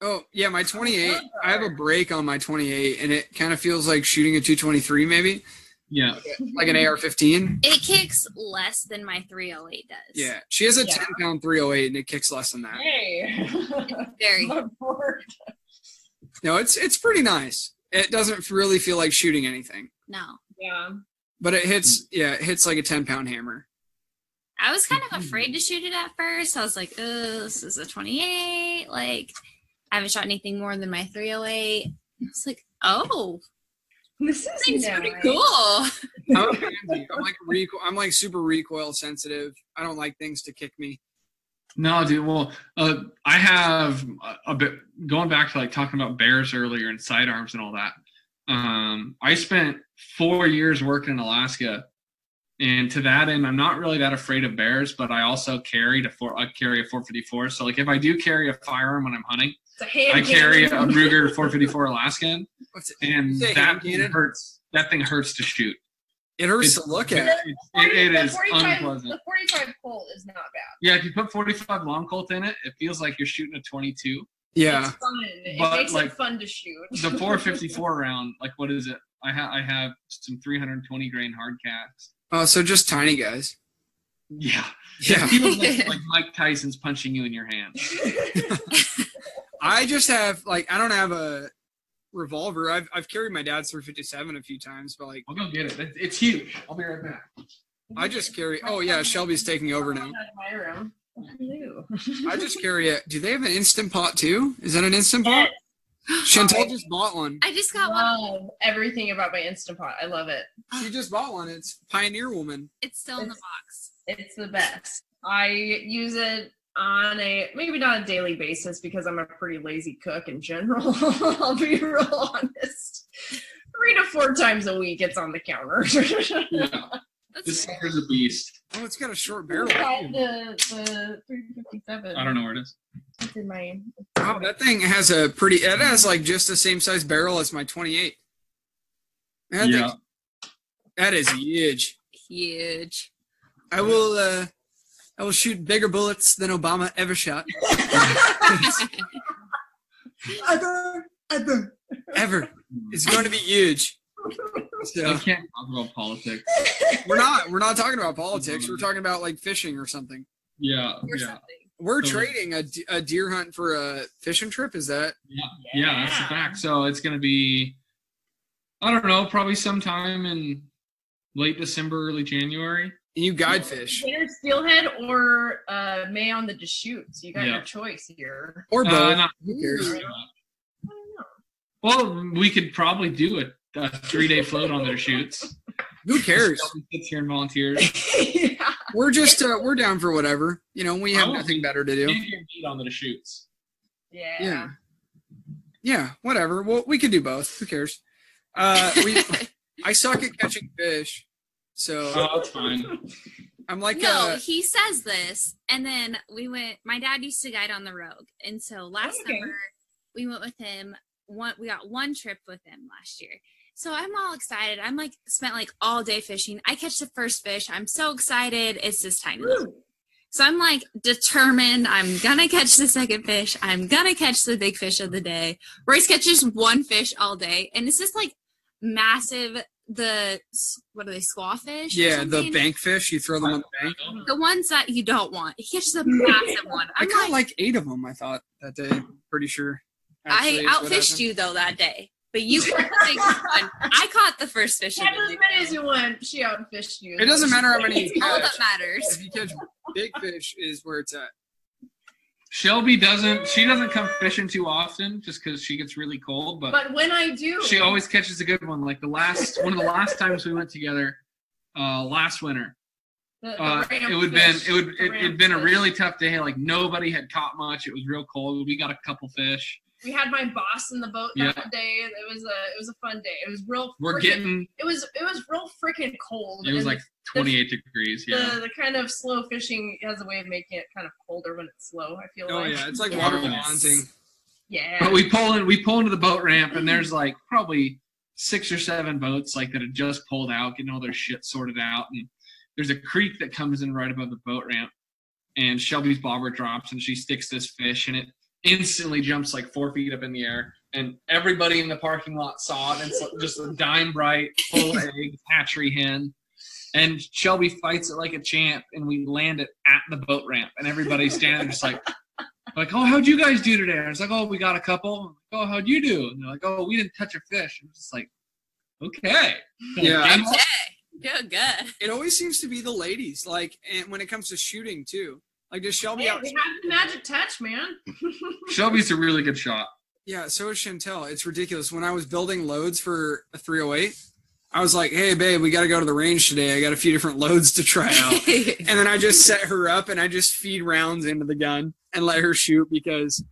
Oh yeah, my 28. I have a break on my 28, and it kind of feels like shooting a 223, maybe. Yeah, like an AR-15. It kicks less than my 308 does. Yeah, she has a 10-pound 308, and it kicks less than that. Hey, Very. No, it's pretty nice. It doesn't really feel like shooting anything. No. Yeah. But it hits like a 10-pound hammer. I was kind of afraid to shoot it at first. I was like, oh, this is a 28. Like, I haven't shot anything more than my 308. I was like, oh, this is pretty cool. I'm like super recoil sensitive. I don't like things to kick me. No, dude. Well, I have a bit going back to like talking about bears earlier and sidearms and all that. I spent 4 years working in Alaska, and to that end, I'm not really that afraid of bears. But I also carry a 454. So like, if I do carry a firearm when I'm hunting, I carry a Ruger 454 Alaskan, and that thing hurts. That thing hurts to shoot. It hurts to look at. It is unpleasant. The 45 Colt is not bad. Yeah, if you put 45 long Colt in it, it feels like you're shooting a 22. Yeah, it's fun. But, it makes like, it fun to shoot. The 454 round, like, what is it? I have some 320 grain hard cast. Oh, so just tiny guys. Yeah. Yeah. It feels like Mike Tyson's punching you in your hand. I just have I don't have a revolver. I've carried my dad's 357 a few times, but like I'll go get it. It's huge. I'll be right back. I just carry. Oh yeah, Shelby's taking over now. My room. I just carry it. Do they have an Instant Pot too? Is that an Instant Pot? Chantel just bought one. I just got one. Everything about my Instant Pot. I love it. She just bought one. It's Pioneer Woman. It's still in the box. It's the best. I use it on maybe not a daily basis because I'm a pretty lazy cook in general. I'll be real honest. 3 to 4 times a week it's on the counter. Yeah. This sucker's a beast. Oh, it's got a short barrel. The 357. I don't know where it is. It's in my. Oh, that thing has it has like just the same size barrel as my 28. Yeah. That is huge. Huge. I will shoot bigger bullets than Obama ever shot. Ever. It's going to be huge. So, I can't talk about politics. We're not talking about politics. We're talking about like fishing or something. Yeah. Or something. We're trading a deer hunt for a fishing trip. Is that? Yeah, that's the fact. So it's going to be, I don't know, probably sometime in late December, early January. And you guide fish. Either steelhead or May on the Deschutes. You got your choice here. Or both. Who cares? I don't know. Well, we could probably do a 3-day float on the Deschutes. Who cares? Sits here and volunteers. Yeah. We're just we're down for whatever. You know, we have nothing better to do. Meet on the Deschutes. Yeah, whatever. Well, we could do both. Who cares? I suck at catching fish, so that's fine. I'm like he says this, and then my dad used to guide on the Rogue, and so last summer we went with him. We got one trip with him last year. So I'm all excited. I'm like spent like all day fishing. I catch the first fish. I'm so excited. It's this tiny little. So I'm like determined. I'm gonna catch the second fish. I'm gonna catch the big fish of the day. Royce catches one fish all day, and it's this like massive what are they, squawfish? Yeah, the bank fish. You throw them on the bank. The ones that you don't want. He catches a massive one. I caught like 8 of them, I thought, that day. Pretty sure. I outfished you, though, that day. But you caught the biggest one. I caught the first fish. Yeah, as many as you want. She outfished you. It doesn't matter how many you catch. All that matters. If you catch big fish is where it's at. Shelby doesn't come fishing too often just because she gets really cold. But when I do, she always catches a good one. Like one of the last times we went together, last winter. It'd been a really tough day. Like nobody had caught much. It was real cold. We got a couple fish. We had my boss in the boat that day. It was a fun day. It was real. It was real freaking cold. It was like 28 degrees. Yeah. The kind of slow fishing has a way of making it kind of colder when it's slow. I feel like. Oh yeah, it's like water balancing. Yeah. But we pull into the boat ramp, and there's like probably 6 or 7 boats like that had just pulled out, getting all their shit sorted out, and there's a creek that comes in right above the boat ramp, and Shelby's bobber drops, and she sticks this fish, and it instantly jumps like 4 feet up in the air, and everybody in the parking lot saw it. And it's just a dime bright, full egg hatchery hen, and Shelby fights it like a champ, and we land it at the boat ramp, and everybody's standing there just like, oh, how'd you guys do today? And I was like, oh, we got a couple. Oh, how'd you do? And they're like, oh, we didn't touch a fish. And I'm just like, okay. Yeah. Good. It always seems to be the ladies, like, and when it comes to shooting too. Like, does Shelby They have the magic touch, man. Shelby's a really good shot. Yeah, so is Shantel. It's ridiculous. When I was building loads for a 308, I was like, hey, babe, we got to go to the range today. I got a few different loads to try out. And then I just set her up, and I just feed rounds into the gun and let her shoot because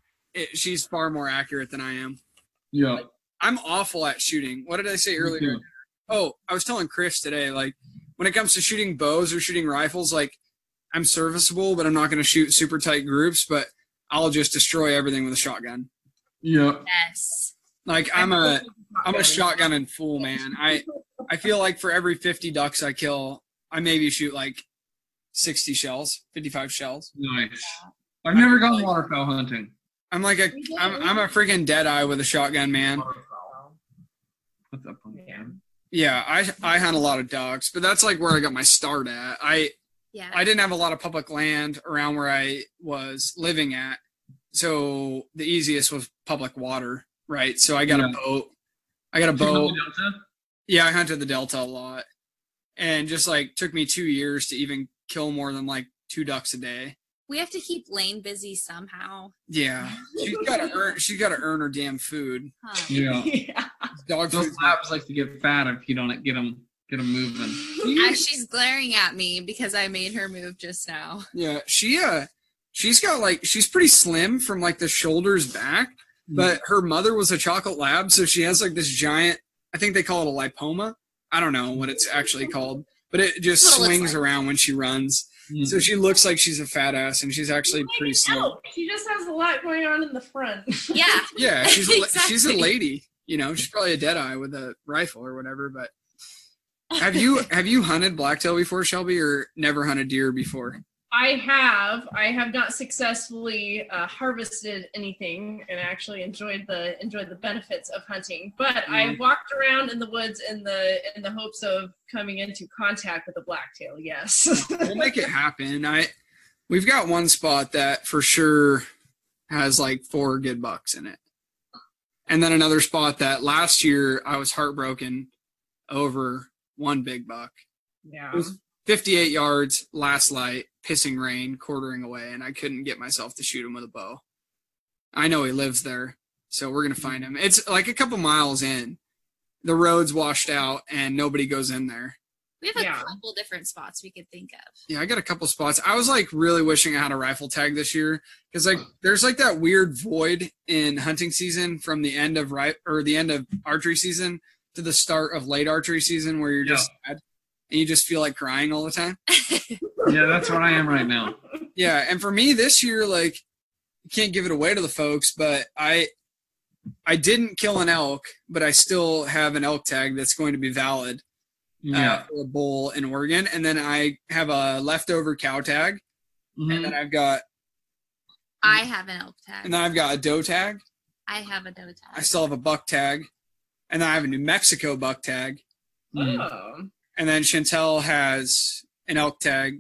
she's far more accurate than I am. Yeah. Like, I'm awful at shooting. What did I say earlier? Oh, I was telling Chris today, like, when it comes to shooting bows or shooting rifles, like, I'm serviceable, but I'm not going to shoot super tight groups, but I'll just destroy everything with a shotgun. Yeah. Yes. Like, I'm a shotgunning fool, man. I feel like for every 50 ducks I kill, I maybe shoot like 60 shells, 55 shells. Nice. I've never gone waterfowl hunting. I'm like I'm a freaking deadeye with a shotgun, man. What's up, man? Yeah, I hunt a lot of ducks, but that's like where I got my start at. I didn't have a lot of public land around where I was living at, so the easiest was public water, right? So I got a boat. Yeah, I hunted the Delta a lot, and just like took me 2 years to even kill more than like 2 ducks a day. We have to keep Lane busy somehow. Yeah, she's got to earn her damn food. Huh. Yeah. Dog Those food. labs like to get fat if you don't get them moving. As she's glaring at me because I made her move just now. Yeah, she's got like, she's pretty slim from like the shoulders back, but her mother was a chocolate lab, so she has like this giant, I think they call it a lipoma. I don't know what it's actually called, but it just swings around when she runs. So she looks like she's a fat ass, and she's actually pretty slim. She just has a lot going on in the front. Yeah. Yeah, she's she's a Exactly. lady. You know, she's probably a deadeye with a rifle or whatever. But have you hunted blacktail before, Shelby, or never hunted deer before? I have not successfully harvested anything, and actually enjoyed the benefits of hunting. But I walked around in the woods in the hopes of coming into contact with a blacktail. Yes, We'll make it happen. We've got one spot that for sure has like 4 good bucks in it, and then another spot that last year I was heartbroken over 1 big buck. Yeah. It was 58 yards, last light, pissing rain, quartering away, and I couldn't get myself to shoot him with a bow. I know he lives there, so we're going to find him. It's like a couple miles in. The road's washed out, and nobody goes in there. We have a couple different spots we could think of. Yeah, I got a couple spots. I was like really wishing I had a rifle tag this year because like there's like that weird void in hunting season from the end of the end of archery season to the start of late archery season where you're just sad and you just feel like crying all the time. Yeah, that's what I am right now. Yeah, and for me this year, like, you can't give it away to the folks, but I didn't kill an elk, but I still have an elk tag that's going to be valid for a bull in Oregon. And then I have a leftover cow tag, and then I have an elk tag. and then I've got a doe tag. I have a doe tag. I still have a buck tag, and then I have a New Mexico buck tag, Oh. And then Shantel has an elk tag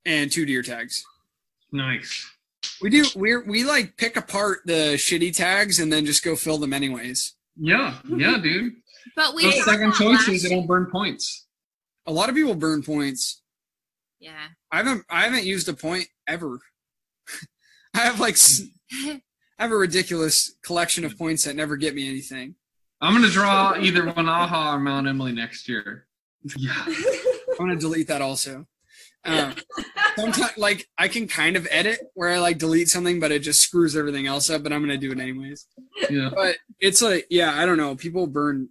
and 2 deer tags. Nice. We like pick apart the shitty tags and then just go fill them anyways. Yeah, dude. But we Those had second that choices, last they don't burn points. A lot of people burn points. Yeah. I haven't used a point ever. I have a ridiculous collection of points that never get me anything. I'm gonna draw either Wanaha or Mount Emily next year. Yeah. I'm gonna delete that also. Sometimes, like, I can kind of edit where I like delete something, but it just screws everything else up. But I'm gonna do it anyways. Yeah. But it's like, yeah, I don't know. People burn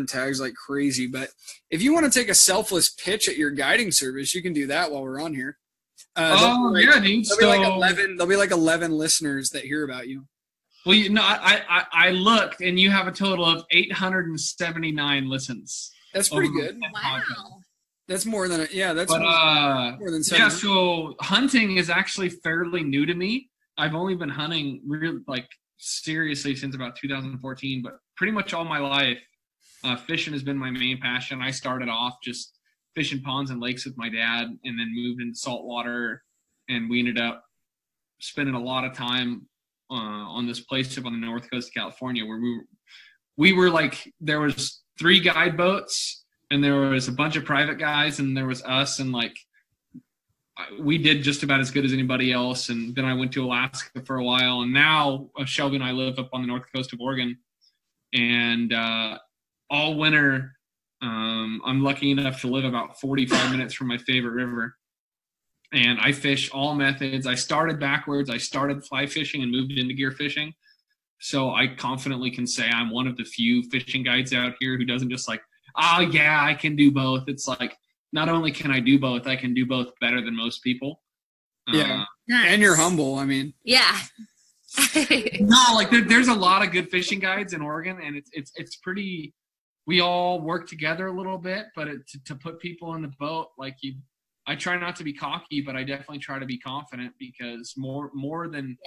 tags like crazy. But if you want to take a selfless pitch at your guiding service, you can do that while we're on here. Yeah, dude. There'll be like 11 listeners that hear about you. Well, I looked, and you have a total of 879 listens. That's pretty good. Wow. That's more than more than 7. Yeah. So hunting is actually fairly new to me. I've only been hunting seriously since about 2014, but pretty much all my life, fishing has been my main passion. I started off just fishing ponds and lakes with my dad, and then moved into saltwater, and we ended up spending a lot of time on this place up on the north coast of California, where we were like, there was 3 guide boats, and there was a bunch of private guys, and there was us, and like we did just about as good as anybody else. And then I went to Alaska for a while, and now Shelby and I live up on the north coast of Oregon, and all winter I'm lucky enough to live about 45 minutes from my favorite river, and I fish all methods. I started backwards. I started fly fishing and moved into gear fishing, so I confidently can say I'm one of the few fishing guides out here who doesn't just like, oh yeah, I can do both. It's like, not only can I do both, I can do both better than most people. Yeah. Nice. And you're humble. I mean, Yeah. No, like there's a lot of good fishing guides in Oregon, and it's pretty. We all work together a little bit, but to put people in the boat, like I try not to be cocky, but I definitely try to be confident, because more than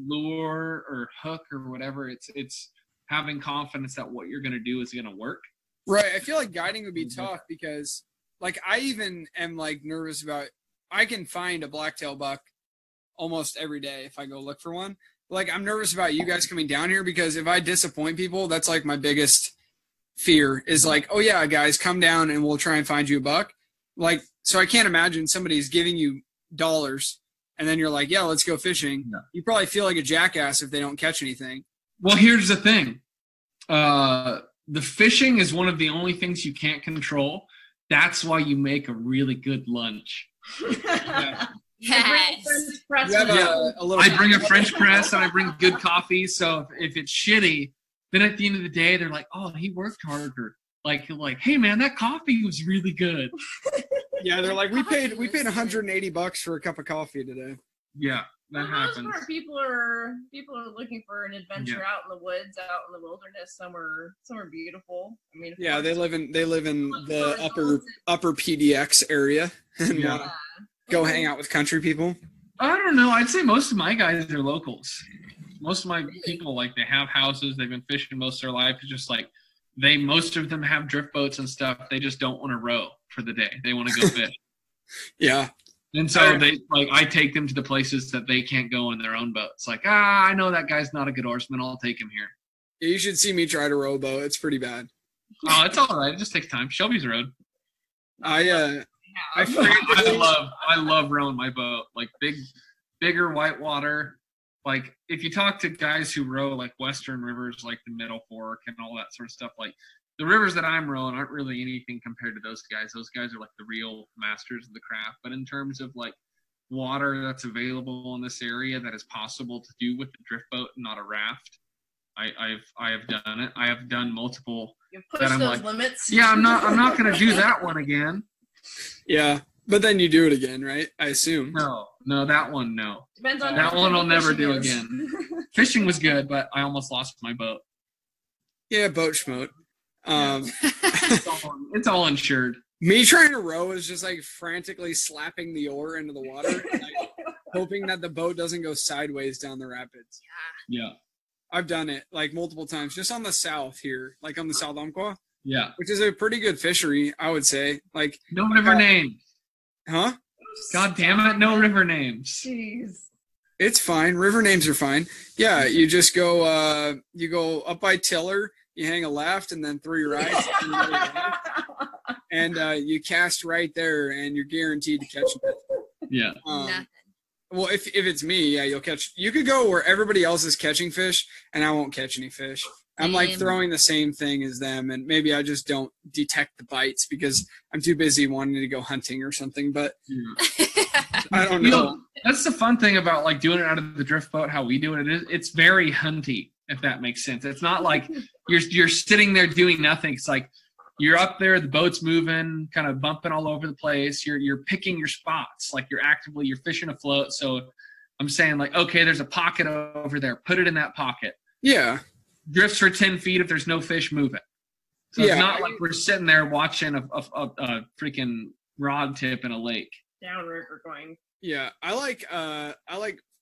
lure or hook or whatever, it's having confidence that what you're going to do is going to work. right. I feel like guiding would be tough because, like, I even am like nervous about. I can find a blacktail buck almost every day if I go look for one. Like, I'm nervous about you guys coming down here, because if I disappoint people, that's like my biggest fear is like, oh yeah, guys, come down and we'll try and find you a buck. Like, so I can't imagine somebody's giving you dollars and then you're like, yeah, let's go fishing. No. You probably feel like a jackass if they don't catch anything. Well, here's the thing. The fishing is one of the only things you can't control. That's why you make a really good lunch. Yeah. Yes. You have a little. I bring a French press and I bring good coffee. So if it's shitty, then at the end of the day, they're like, oh, he worked harder. Like, hey man, that coffee was really good. Yeah, they're like, we paid $180 for a cup of coffee today. Yeah, that happens. Most part, people are looking for an adventure out in the woods, out in the wilderness, somewhere beautiful. I mean, Yeah, they live in the upper PDX area and want to go hang out with country people. I don't know. I'd say most of my guys are locals. Most of my people, like, they have houses. They've been fishing most of their life. It's just like most of them have drift boats and stuff. They just don't want to row for the day. They want to go fish. Yeah. And so I take them to the places that they can't go in their own boats. Like, I know that guy's not a good oarsman. I'll take him here. Yeah, you should see me try to row a boat. It's pretty bad. Oh, it's all right. It just takes time. Shelby's Road. I love rowing my boat. Like bigger whitewater. Like, if you talk to guys who row like Western rivers, like the Middle Fork and all that sort of stuff, like the rivers that I'm rowing aren't really anything compared to those guys. Those guys are like the real masters of the craft. But in terms of like water that's available in this area that is possible to do with the drift boat and not a raft, I have done it. I have done multiple. You've pushed those limits. Yeah, I'm not going to do that one again. Yeah, but then you do it again, right? I assume. No, that one, no. Depends on that one I'll never do again. Fishing was good, but I almost lost my boat. Yeah, boat schmote. It's all insured. Me trying to row is just like frantically slapping the oar into the water, and, like, hoping that the boat doesn't go sideways down the rapids. Yeah. I've done it like multiple times, just on the south here, like on the South Umpqua. Yeah. which is a pretty good fishery, I would say. Like, No river names. huh? God damn it, no river names. Jeez. It's fine. River names are fine. Yeah, you just go up by Tiller, you hang a left, and then throw your eyes, and you cast right there, and you're guaranteed to catch it. Yeah. Nothing. Well, if it's me, yeah, you'll catch. You could go where everybody else is catching fish, and I won't catch any fish. I'm like Same. throwing the same thing as them, and maybe I just don't detect the bites because I'm too busy wanting to go hunting or something. But I don't know. That's the fun thing about like doing it out of the drift boat. How we do it, it's very hunty, if that makes sense. It's not like you're sitting there doing nothing. It's like you're up there, the boat's moving, kind of bumping all over the place. You're picking your spots, like you're fishing a float. So I'm saying like, okay, there's a pocket over there. Put it in that pocket. Yeah. Drifts for 10 feet. If there's no fish, move it. So it's not like we're sitting there watching a freaking rod tip in a lake. Downriver going. Yeah, I like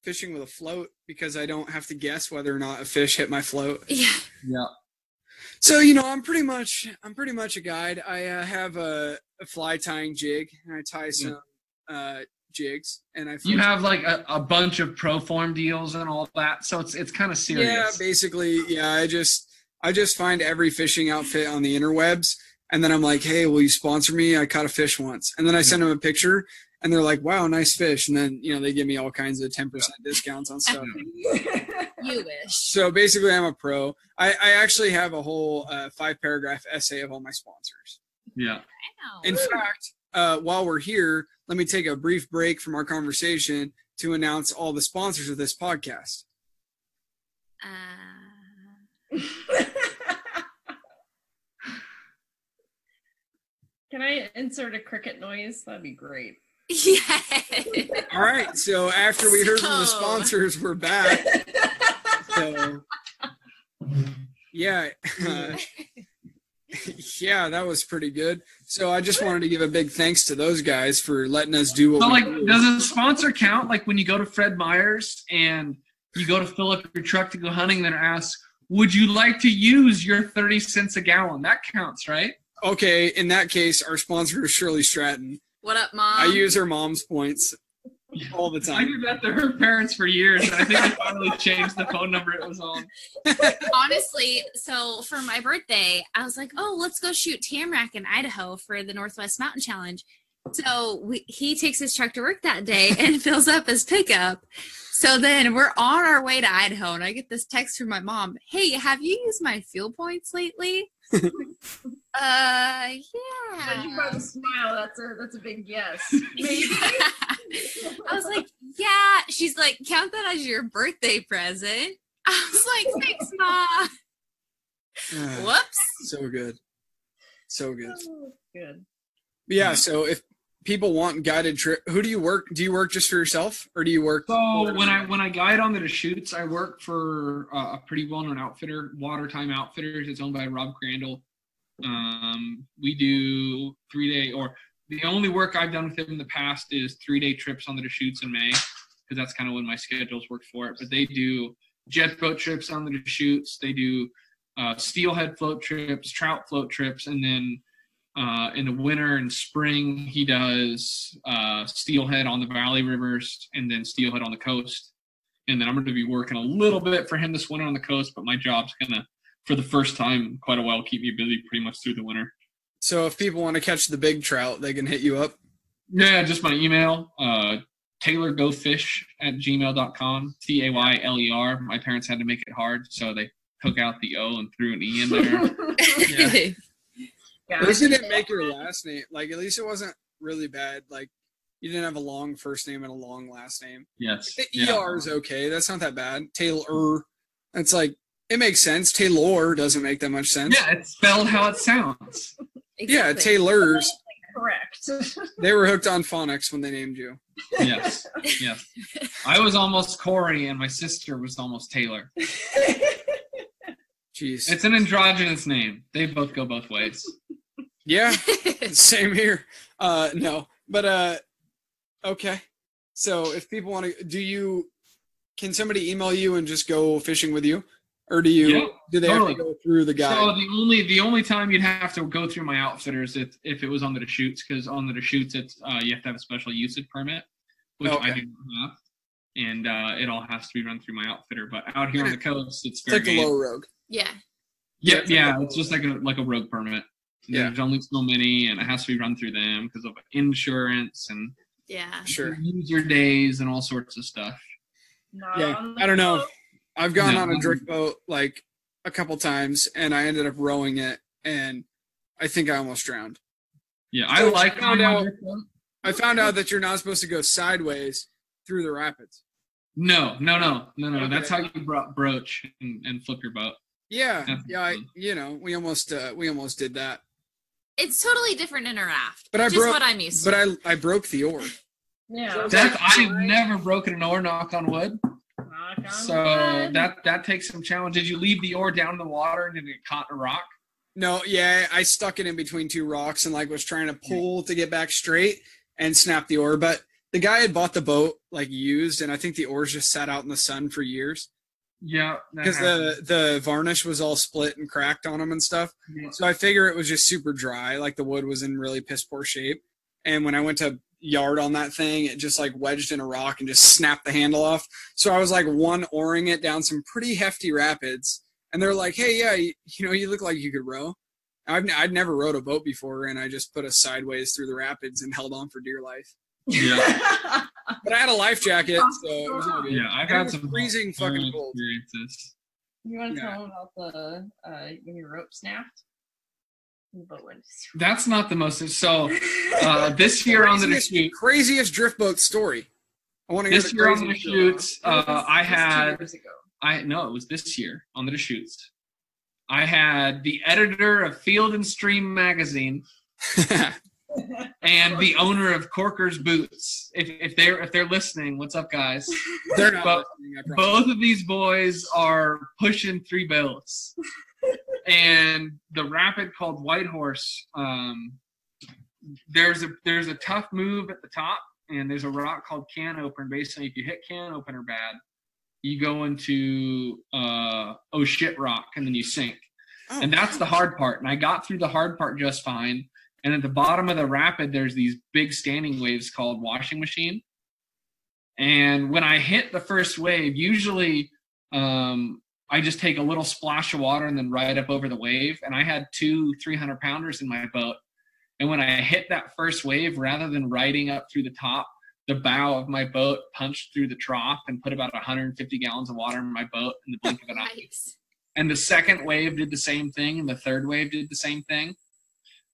fishing with a float because I don't have to guess whether or not a fish hit my float. Yeah. Yeah. So I'm pretty much a guide. I have a fly tying jig, and I tie some jigs, and You have like a bunch of pro form deals and all that, so it's kind of serious. Yeah, basically, yeah. I just find every fishing outfit on the interwebs, and then I'm like, hey, will you sponsor me? I caught a fish once, and then I send them a picture, and they're like, wow, nice fish, and then they give me all kinds of 10% discounts on stuff. You wish. So basically, I'm a pro. I actually have a whole 5-paragraph essay of all my sponsors. Yeah. In fact, while we're here, let me take a brief break from our conversation to announce all the sponsors of this podcast. Can I insert a cricket noise? That'd be great. Yeah. All right. So after we heard from the sponsors, we're back. So, yeah. Yeah, that was pretty good. So I just wanted to give a big thanks to those guys for letting us do what we do. Does a sponsor count? Like when you go to Fred Meyer's and you go to fill up your truck to go hunting, then ask, would you like to use your 30 cents a gallon? That counts, right? Okay, in that case, our sponsor is Shirley Stratton. What up, Mom? I use her mom's points all the time. I did that to her parents for years, and I think I finally changed the phone number it was on. Honestly, so for my birthday, I was like, oh, let's go shoot tamarack in Idaho for the Northwest Mountain Challenge. So he takes his truck to work that day and fills up his pickup. So then we're on our way to Idaho, and I get this text from my mom. Hey, have you used my fuel points lately? Yeah. Judging by the smile, that's a big yes. Maybe. I was like, yeah. She's like, count that as your birthday present. I was like, thanks, Mom. Whoops. So good. So good. Oh, good. Yeah, so if people want guided trip, who do you work? Do you work just for yourself, or do you work? So when I guide on the Deschutes, I work for a pretty well-known outfitter, Watertime Outfitters. It's owned by Rob Crandall. We do 3-day, or the only work I've done with him in the past is 3-day trips on the Deschutes in May, because that's kind of when my schedule's worked for it. But they do jet boat trips on the Deschutes. They do steelhead float trips, trout float trips, and then in the winter and spring, he does steelhead on the valley rivers and then steelhead on the coast. And then I'm going to be working a little bit for him this winter on the coast, but my job's going to, for the first time in quite a while, keep me busy pretty much through the winter. So if people want to catch the big trout, they can hit you up? Yeah, just my email, TaylerGoFish@gmail.com, Tayler. My parents had to make it hard, so they took out the O and threw an E in there. Yeah. Yeah. At least it didn't make your last name. Like, at least it wasn't really bad. Like, you didn't have a long first name and a long last name. Yes. The ER is okay. That's not that bad. Taylor. That's like, it makes sense. Taylor doesn't make that much sense. Yeah, it's spelled how it sounds. Exactly. Yeah, Taylor's. Correct. They were hooked on phonics when they named you. Yes. Yes. I was almost Corey, and my sister was almost Taylor. Jeez. It's an androgynous name. They both go both ways. Yeah, same here. No, but okay. So if people want to, can somebody email you and just go fishing with you? Or do they have totally. to go through the guide? So the only time you'd have to go through my outfitter is if it was on the Deschutes, because on the Deschutes it's you have to have a special usage permit, which I do not have, and it all has to be run through my outfitter. But out here on the coast, it's like a low rogue. Yeah. Yeah, it's just like a rogue permit. Yeah. There's only so many, and it has to be run through them because of insurance and user days and all sorts of stuff. I don't know. I've gone on a drift boat like a couple times, and I ended up rowing it, and I think I almost drowned. Yeah, so I found out that you're not supposed to go sideways through the rapids. No. Okay. That's how you broach and flip your boat. Yeah. We almost did that. It's totally different in a raft. But what I'm used to. But I broke the oar. Yeah. I've never broken an oar, knock on wood. So that takes some challenge. Did you leave the oar down in the water and did it get caught in a rock? No, I stuck it in between two rocks and was trying to pull to get back straight and snap the oar. But the guy had bought the boat used, and I think the oars just sat out in the sun for years. Yeah, because the varnish was all split and cracked on them and stuff. Yeah. So I figure it was just super dry, the wood was in really piss poor shape. And when I went to yard on that thing, it just wedged in a rock and just snapped the handle off. So I was one oaring it down some pretty hefty rapids, and they're like, "Hey, yeah, you look like you could row." I'd never rowed a boat before, and I just put us sideways through the rapids and held on for dear life. Yeah. But I had a life jacket, so it was all good. Yeah, I've had some freezing fucking cold experiences. You want to tell them about the when your rope snapped? That's not the most. So this year on the Deschutes, craziest drift boat story. I want to hear this year on the Deschutes. It was this year on the Deschutes. I had the editor of Field and Stream magazine. And the owner of Corker's Boots. If they're listening, what's up, guys? They're not listening, both of these boys are pushing 3 bills. And the rapid called Whitehorse, there's a tough move at the top, and there's a rock called can opener. Basically, if you hit can opener bad, you go into oh shit rock, and then you sink. Oh. And that's the hard part. And I got through the hard part just fine. And at the bottom of the rapid, there's these big standing waves called washing machine. And when I hit the first wave, usually I just take a little splash of water and then ride up over the wave. And I had 2 300-pounders in my boat. And when I hit that first wave, rather than riding up through the top, the bow of my boat punched through the trough and put about 150 gallons of water in my boat in the blink of an eye. Nice. And the second wave did the same thing, and the third wave did the same thing.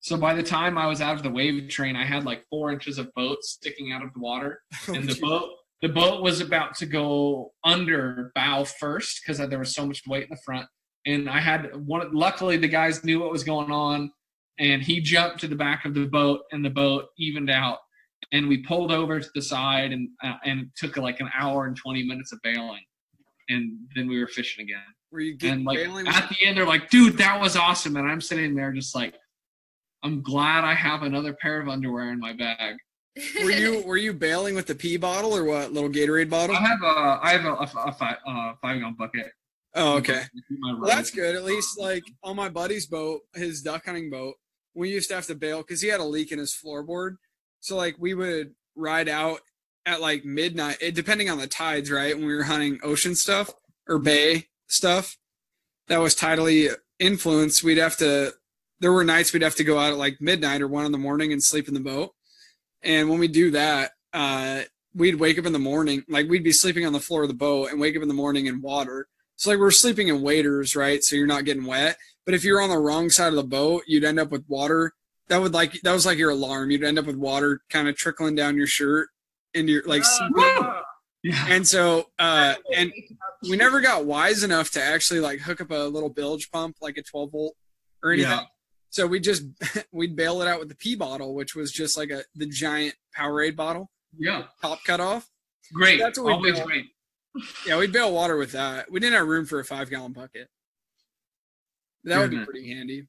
So by the time I was out of the wave train, I had 4 inches of boat sticking out of the water. And the boat was about to go under bow first because there was so much weight in the front. And I had luckily the guys knew what was going on, and he jumped to the back of the boat, and the boat evened out. And we pulled over to the side, and it took an hour and 20 minutes of bailing. And then we were fishing again. Were you getting bailing? At the end, they're like, dude, that was awesome. And I'm sitting there just I'm glad I have another pair of underwear in my bag. Were you bailing with the pee bottle or what? Little Gatorade bottle? I have a 5-gallon bucket. Oh, okay. Well, that's good. At least on my buddy's boat, his duck hunting boat, we used to have to bail because he had a leak in his floorboard. So we would ride out at midnight, depending on the tides, right? When we were hunting ocean stuff or bay stuff that was tidally influenced, there were nights we'd have to go out at midnight or 1 a.m. and sleep in the boat. And when we do that, we'd wake up in the morning, we'd be sleeping on the floor of the boat and wake up in the morning in water. So we're sleeping in waders, right? So you're not getting wet. But if you're on the wrong side of the boat, you'd end up with water. That was your alarm. You'd end up with water kind of trickling down your shirt into your Yeah. And so and we never got wise enough to actually like hook up a little bilge pump, like a 12 volt or anything. Yeah. So we'd bail it out with the pee bottle, which was just like the giant Powerade bottle. Yeah. Top cut off. Great. So that's what always great. Yeah, we'd bail water with that. We didn't have room for a 5-gallon bucket. That would be pretty handy.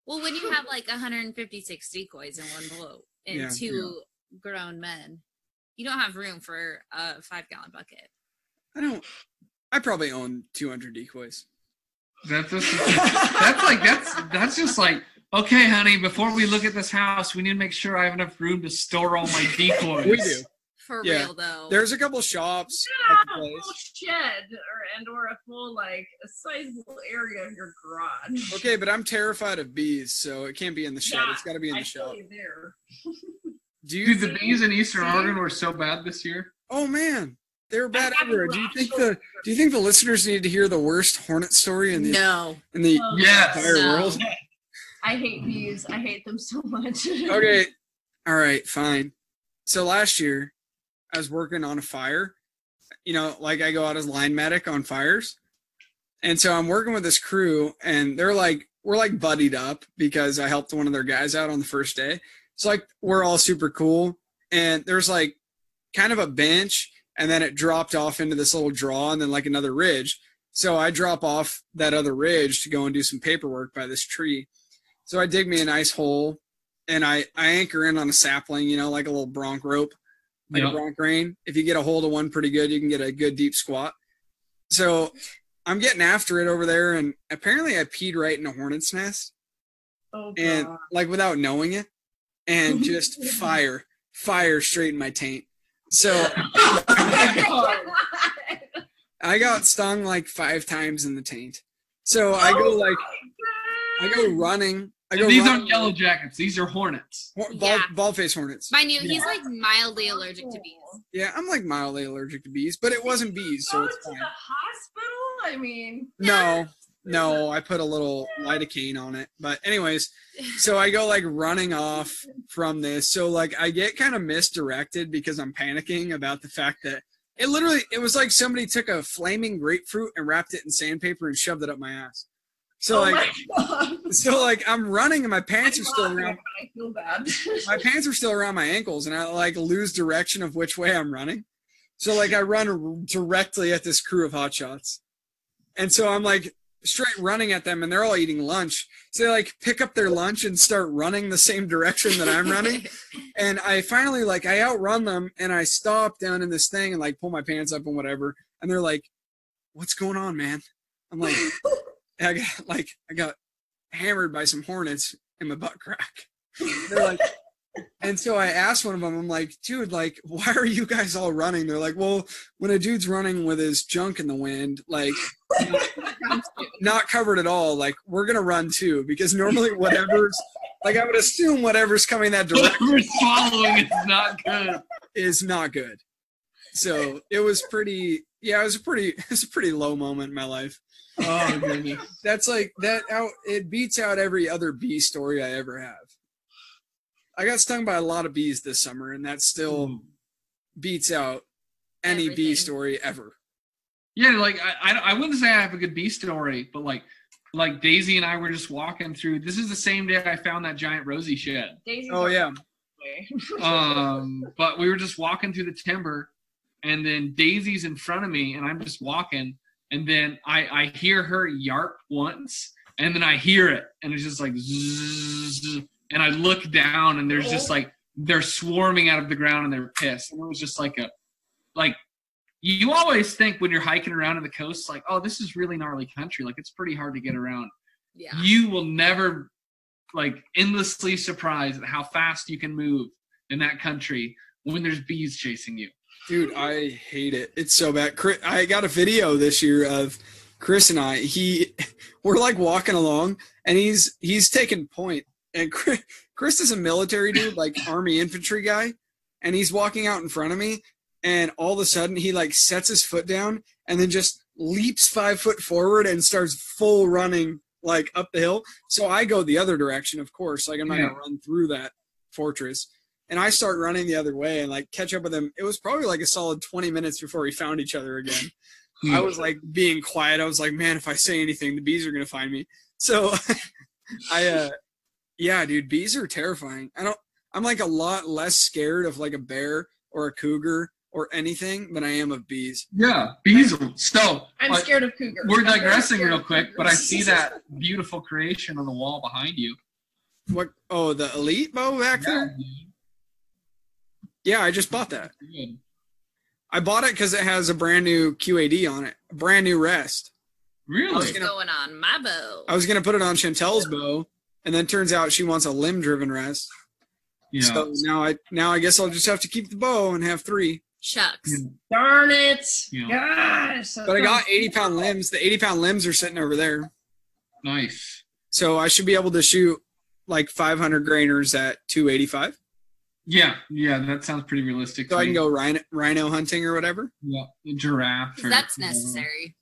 Well, when you have like 156 decoys in one boat and two grown men, you don't have room for a 5-gallon bucket. I probably own 200 decoys. That's just like, okay, honey, before we look at this house, we need to make sure I have enough room to store all my decoys. We do. For Yeah. real though. There's a couple shops Yeah, at the a place. full shed or a full like a sizable area of your garage. Okay, but I'm terrified of bees, so it can't be in the shed. Yeah, It's got to be in I the shop. feel you there. Do you? Dude, the bees in Eastern Oregon were so bad this year. Oh man, they were bad I have everywhere. a Do you think rash the listeners need to hear the worst hornet story in the No. Yes. entire No. world? I hate bees. I hate them so much. Okay, all right, fine. So last year, I was working on a fire. You know, like I go out as line medic on fires. And so I'm working with this crew, and we're like buddied up because I helped one of their guys out on the first day. So like we're all super cool. And there's like kind of a bench, and then it dropped off into this little draw and then like another ridge. So I drop off that other ridge to go and do some paperwork by this tree. So I dig me a nice hole, and I anchor in on a sapling, you know, like a little bronc rope. Like a bronc rein. If you get a hold of one pretty good, you can get a good deep squat. So I'm getting after it over there, and apparently I peed right in a hornet's nest, Oh, and God. like without knowing it, and just fire straight in my taint. So I got stung like 5 times in the taint. So I go running. These aren't yellow jackets. These are hornets. Bald-faced hornets. Mind you, he's like mildly allergic to bees. Yeah, I'm like mildly allergic to bees, but it wasn't bees, so Go it's to fine. the hospital? I mean, No, I put a little lidocaine on it. But anyways, so I go like running off from this. So like I get kind of misdirected because I'm panicking about the fact that it was like somebody took a flaming grapefruit and wrapped it in sandpaper and shoved it up my ass. So like I'm running and my pants are still around. I feel bad. My pants are still around my ankles, and I like lose direction of which way I'm running. So like I run directly at this crew of hotshots, and so I'm like straight running at them, and they're all eating lunch. So they like pick up their lunch and start running the same direction that I'm running. And I finally I outrun them, and I stop down in this thing and like pull my pants up and whatever. And they're like, "What's going on, man?" I'm like, I got hammered by some hornets in my butt crack. They're like, and so I asked one of them, I'm like, dude, like, why are you guys all running? They're like, well, when a dude's running with his junk in the wind, like, not covered at all, like, we're going to run too, because normally whatever's, like, I would assume whatever's coming that direction Whatever's following is not good. So it was pretty, yeah, it was a pretty low moment in my life. Oh, goodness. That's like that out. It beats out every other bee story I ever have. I got stung by a lot of bees this summer, and that still beats out any bee story ever. Yeah, like I wouldn't say I have a good bee story, but like Daisy and I were just walking through. This is the same day I found that giant rosy shed. Daisy's Oh yeah. But we were just walking through the timber, and then Daisy's in front of me, and I'm just walking. And then I hear her yarp once, and then I hear it, and it's just like zzz, and I look down, and there's just like they're swarming out of the ground, and they're pissed. And it was just like you always think when you're hiking around in the coast, like, oh, this is really gnarly country, like it's pretty hard to get around. Yeah. You will never endlessly surprised at how fast you can move in that country when there's bees chasing you. Dude, I hate it. It's so bad. I got a video this year of Chris and I. We're like walking along, and he's taking point. And Chris is a military dude, like Army infantry guy, and he's walking out in front of me. And all of a sudden, he like sets his foot down and then just leaps 5 foot forward and starts full running like up the hill. So I go the other direction, of course. Like I'm not gonna run through that fortress. And I start running the other way and like catch up with him. It was probably like a solid 20 minutes before we found each other again. I was like being quiet. I was like, man, if I say anything, the bees are going to find me. So yeah, dude, bees are terrifying. I'm like a lot less scared of like a bear or a cougar or anything than I am of bees. Yeah, bees are so. I'm scared of cougars. We're digressing real quick, but I see that beautiful creation on the wall behind you. What? Oh, the elite bow back there? Yeah, I just bought that. I bought it because it has a brand new QAD on it, a brand new rest. Really? What's going on my bow? I was going to put it on Chantel's bow, and then turns out she wants a limb-driven rest. Yeah. So now I guess I'll just have to keep the bow and have 3. Shucks. Darn it. Yeah. Gosh. But I got 80-pound limbs. The 80-pound limbs are sitting over there. Nice. So I should be able to shoot like 500 grainers at 285. Yeah, that sounds pretty realistic. So I can go rhino hunting or whatever. Yeah, giraffe. That's necessary.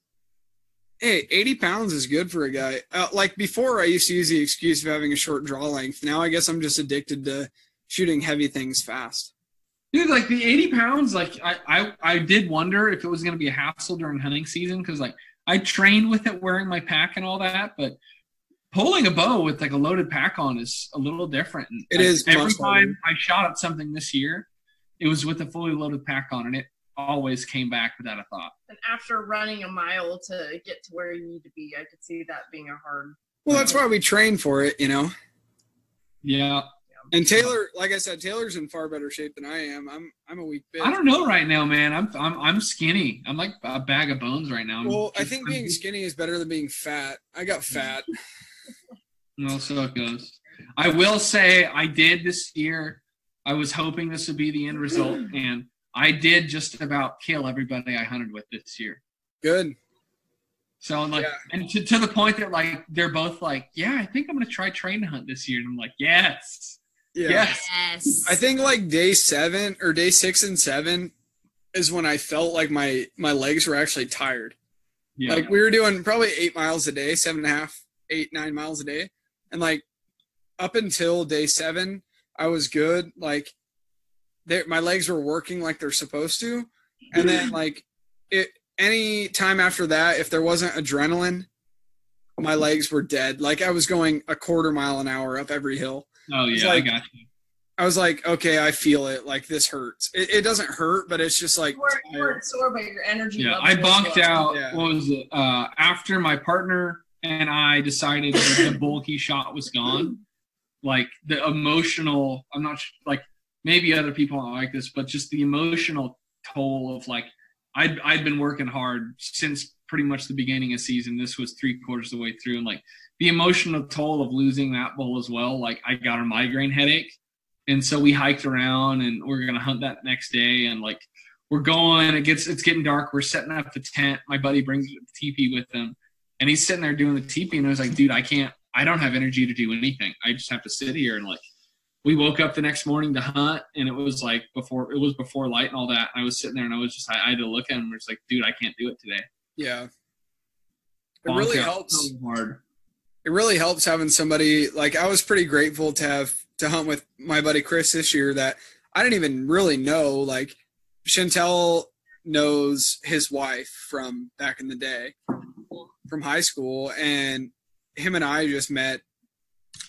Hey, 80 pounds is good for a guy. Like before, I used to use the excuse of having a short draw length. Now I guess I'm just addicted to shooting heavy things fast. Dude, like the 80 pounds, like I did wonder if it was going to be a hassle during hunting season because like I trained with it wearing my pack and all that, but pulling a bow with like a loaded pack on is a little different. It is. Every time I shot at something this year, it was with a fully loaded pack on, and it always came back without a thought. And after running a mile to get to where you need to be, I could see that being a hard. Well, that's why we train for it, you know. Yeah. And Tayler, like I said, Taylor's in far better shape than I am. I'm a weak bitch. I don't know right now, man. I'm skinny. I'm like a bag of bones right now. Well, I think being skinny is better than being fat. I got fat. Well, so it goes. I will say I did this year. I was hoping this would be the end result, and I did just about kill everybody I hunted with this year. Good. So I'm like, and to the point that like they're both like, yeah, I think I'm gonna try train to hunt this year, and I'm like, yes. Yeah. Yes. I think like day 7 or day 6 and 7 is when I felt like my legs were actually tired. Yeah. Like we were doing probably 8 miles a day, 7.5, 8, 9 miles a day. And like up until day 7, I was good. Like my legs were working like they're supposed to. And then like any time after that, if there wasn't adrenaline, my legs were dead. Like I was going a quarter mile an hour up every hill. Oh yeah, like, I got you. I was like, okay, I feel it. Like this hurts. It doesn't hurt, but it's just like you weren't sore, but your energy. Yeah, I bonked out. Yeah. What was it? After my partner and I decided that the bulky shot was gone. Like the emotional. I'm not like maybe other people don't like this, but just the emotional toll of like I'd been working hard since pretty much the beginning of season. This was 3/4 of the way through, and like the emotional toll of losing that bull as well. Like I got a migraine headache. And so we hiked around and we're going to hunt that next day. And like, we're going, it's getting dark. We're setting up the tent. My buddy brings the teepee with him and he's sitting there doing the teepee. And I was like, dude, I don't have energy to do anything. I just have to sit here. And like, we woke up the next morning to hunt and it was like before light and all that. And I was sitting there and I had to look at him and was like, dude, I can't do it today. Yeah. It really helps. So hard. It really helps having somebody like I was pretty grateful to hunt with my buddy Chris this year that I didn't even really know. Like Shantel knows his wife from back in the day from high school, and him and I just met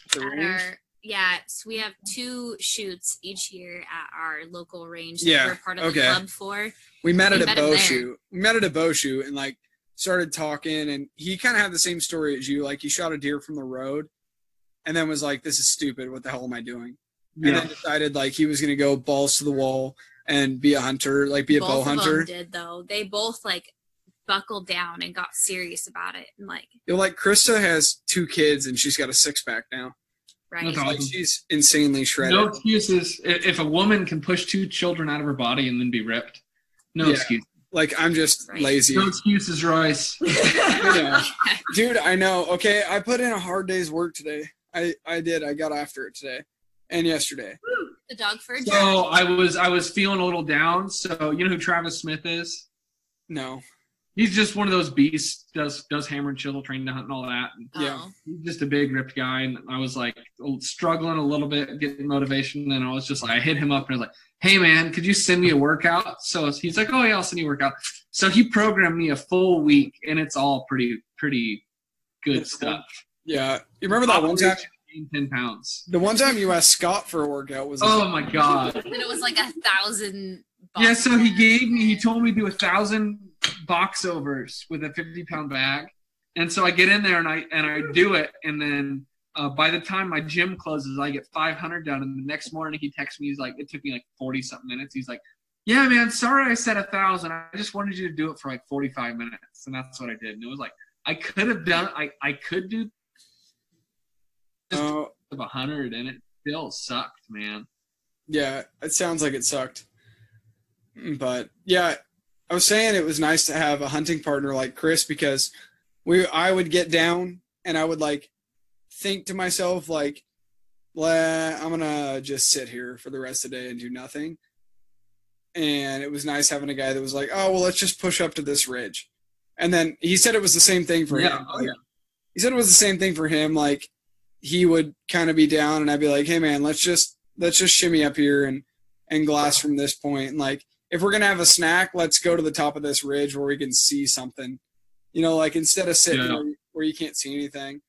at the range. So we have 2 shoots each year at our local range that we're part of the club for. We met at a bow shoot. We met at a bow shoot and like started talking, and he kind of had the same story as you. Like he shot a deer from the road and then was like, this is stupid. What the hell am I doing? Yeah. And then decided like he was going to go balls to the wall and be a hunter, like be a bow hunter. Both of them did though. They both like buckled down and got serious about it. And like, like Krista has 2 kids and she's got a 6-pack now. Right. Like she's insanely shredded. No excuses. If a woman can push 2 children out of her body and then be ripped, no excuse. Like, I'm just lazy. No excuses, Royce. Dude, I know. Okay, I put in a hard day's work today. I did. I got after it today and yesterday. The dog for a journey. So I was feeling a little down. So you know who Travis Smith is? No. He's just one of those beasts, does hammer and chisel training to hunt and all that. And he's just a big ripped guy. And I was like struggling a little bit, getting motivation. And I was just like, I hit him up and I was like, hey man, could you send me a workout? So he's like, oh yeah, I'll send you a workout. So he programmed me a full week and it's all pretty good stuff. Yeah. You remember that one time? 10 pounds. The one time you asked Scott for a workout was oh my God. And it was like 1,000 Yeah, so he told me to do 1,000 box overs with a 50-pound bag. And so I get in there and I do it, and then by the time my gym closes, I get 500 done. And the next morning he texts me, he's like, it took me like 40-something minutes. He's like, yeah, man, sorry I said 1,000. I just wanted you to do it for like 45 minutes. And that's what I did. And it was like I could have done. I could do Oh, 100, and it still sucked, man. yeah, it sounds like it sucked. But yeah, I was saying it was nice to have a hunting partner like Chris because I would get down and I would like think to myself like, I'm gonna just sit here for the rest of the day and do nothing. And it was nice having a guy that was like, oh well, let's just push up to this ridge. And then he said it was the same thing for him. Oh, yeah. He said it was the same thing for him. Like he would kind of be down and I'd be like, hey man, let's just shimmy up here and glass from this point. And like, if we're going to have a snack, let's go to the top of this ridge where we can see something, you know, like instead of sitting where you can't see anything.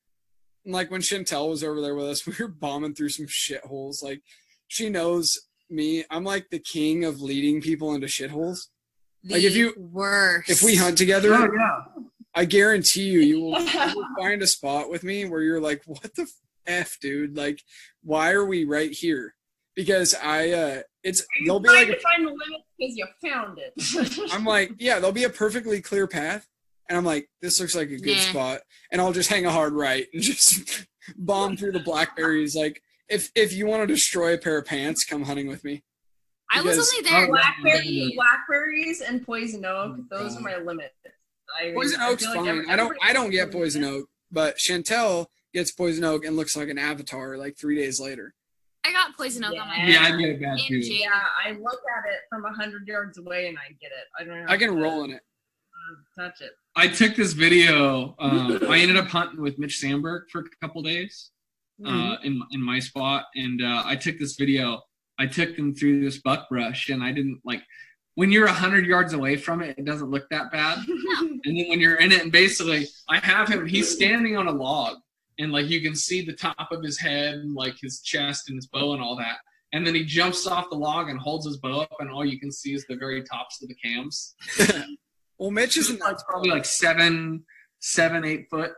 And like when Shantel was over there with us, we were bombing through some shitholes. Like she knows me. I'm like the king of leading people into shitholes. Like if we hunt together, I guarantee you will find a spot with me where you're like, what the F, dude? Like, why are we right here? Because they'll be like, find the limit because you found it. I'm like, yeah, there'll be a perfectly clear path. And I'm like, this looks like a good spot. And I'll just hang a hard right and just bomb through the blackberries. Like, if you want to destroy a pair of pants, come hunting with me. I was only there. Blackberries and poison oak. Those are my limits. Poison oak's fine. I don't get poison oak, but Shantel gets poison oak and looks like an avatar like 3 days later. I got poison oak on my Yeah, I get it bad too. Yeah, I look at it from 100 yards away and I get it. I don't know. I can roll in it. Touch it. I took this video. I ended up hunting with Mitch Sandberg for a couple days in my spot, and I took this video. I took them through this buck brush, and I didn't like when you're 100 yards away from it, it doesn't look that bad. No. And then when you're in it, and basically, I have him. He's standing on a log, and like you can see the top of his head, and like his chest and his bow and all that. And then he jumps off the log and holds his bow up, and all you can see is the very tops of the cams. Well, Mitch isn't It's probably like 7, 8 foot.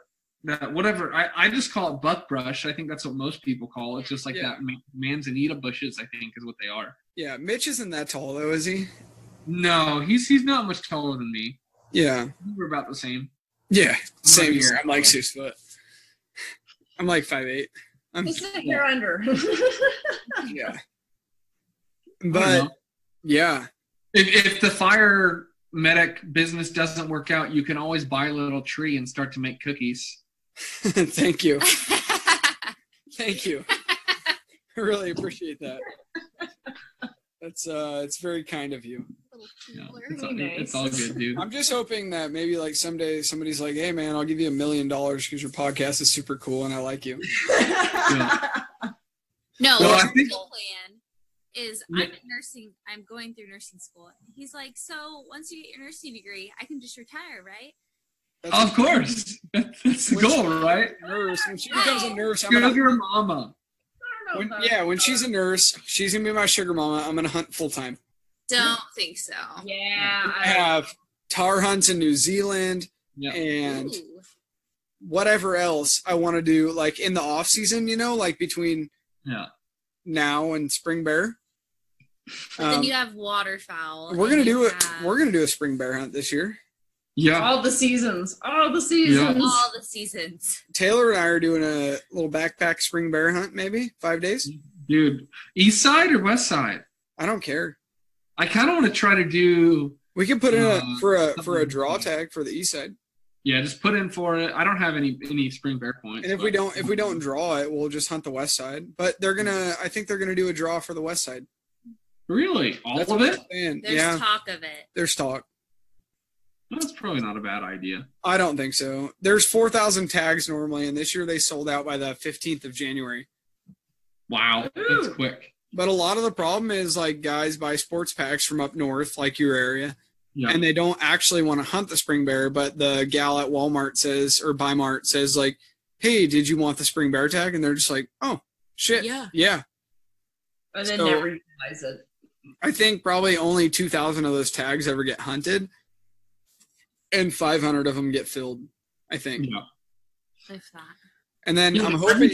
Whatever. I just call it buck brush. I think that's what most people call it. It's just like that manzanita bushes, I think, is what they are. Yeah, Mitch isn't that tall though, is he? No, he's not much taller than me. Yeah. We're about the same. Yeah, same here. I'm like 6 foot. I'm like 5'8". He's a hair under. Yeah. But yeah. If the fire medic business doesn't work out, you can always buy a little tree and start to make cookies. Thank you. Thank you. I really appreciate that. That's it's very kind of you. Yeah, it's all good, dude. I'm just hoping that maybe like someday somebody's like, hey man, I'll give you $1 million because your podcast is super cool and I like you. No, well, the plan is I'm going through nursing school. He's like, so once you get your nursing degree, I can just retire, right? Of course. That's the goal, right? Nurse. When she becomes a nurse, I'm gonna your mama. When she's a nurse, she's gonna be my sugar mama. I'm gonna hunt full time. Don't think so. Yeah. I have tar hunts in New Zealand and whatever else I want to do, like in the off season, you know, like between now and spring bear. But then you have waterfowl. We're gonna do it. We're gonna do a spring bear hunt this year. Yeah. All the seasons. Yeah. All the seasons. Taylor and I are doing a little backpack spring bear hunt, maybe 5 days. Dude, east side or west side? I don't care. I kind of want to try to do. We can put in for a draw tag for the east side. Yeah, just put in for it. I don't have any spring bear points. And if we don't draw it, we'll just hunt the west side. But I think they're gonna do a draw for the west side. Really? All of it? There's talk of it. There's talk. That's probably not a bad idea. I don't think so. There's 4,000 tags normally, and this year they sold out by the 15th of January. Wow, that's quick. But a lot of the problem is like guys buy sports packs from up north, like your area, and they don't actually want to hunt the spring bear. But the gal at Walmart says, or Bimart says, like, "Hey, did you want the spring bear tag?" And they're just like, "Oh, shit, yeah." And then never utilize it. I think probably only 2,000 of those tags ever get hunted. And 500 of them get filled, I think. Yeah. If that. And then I'm hoping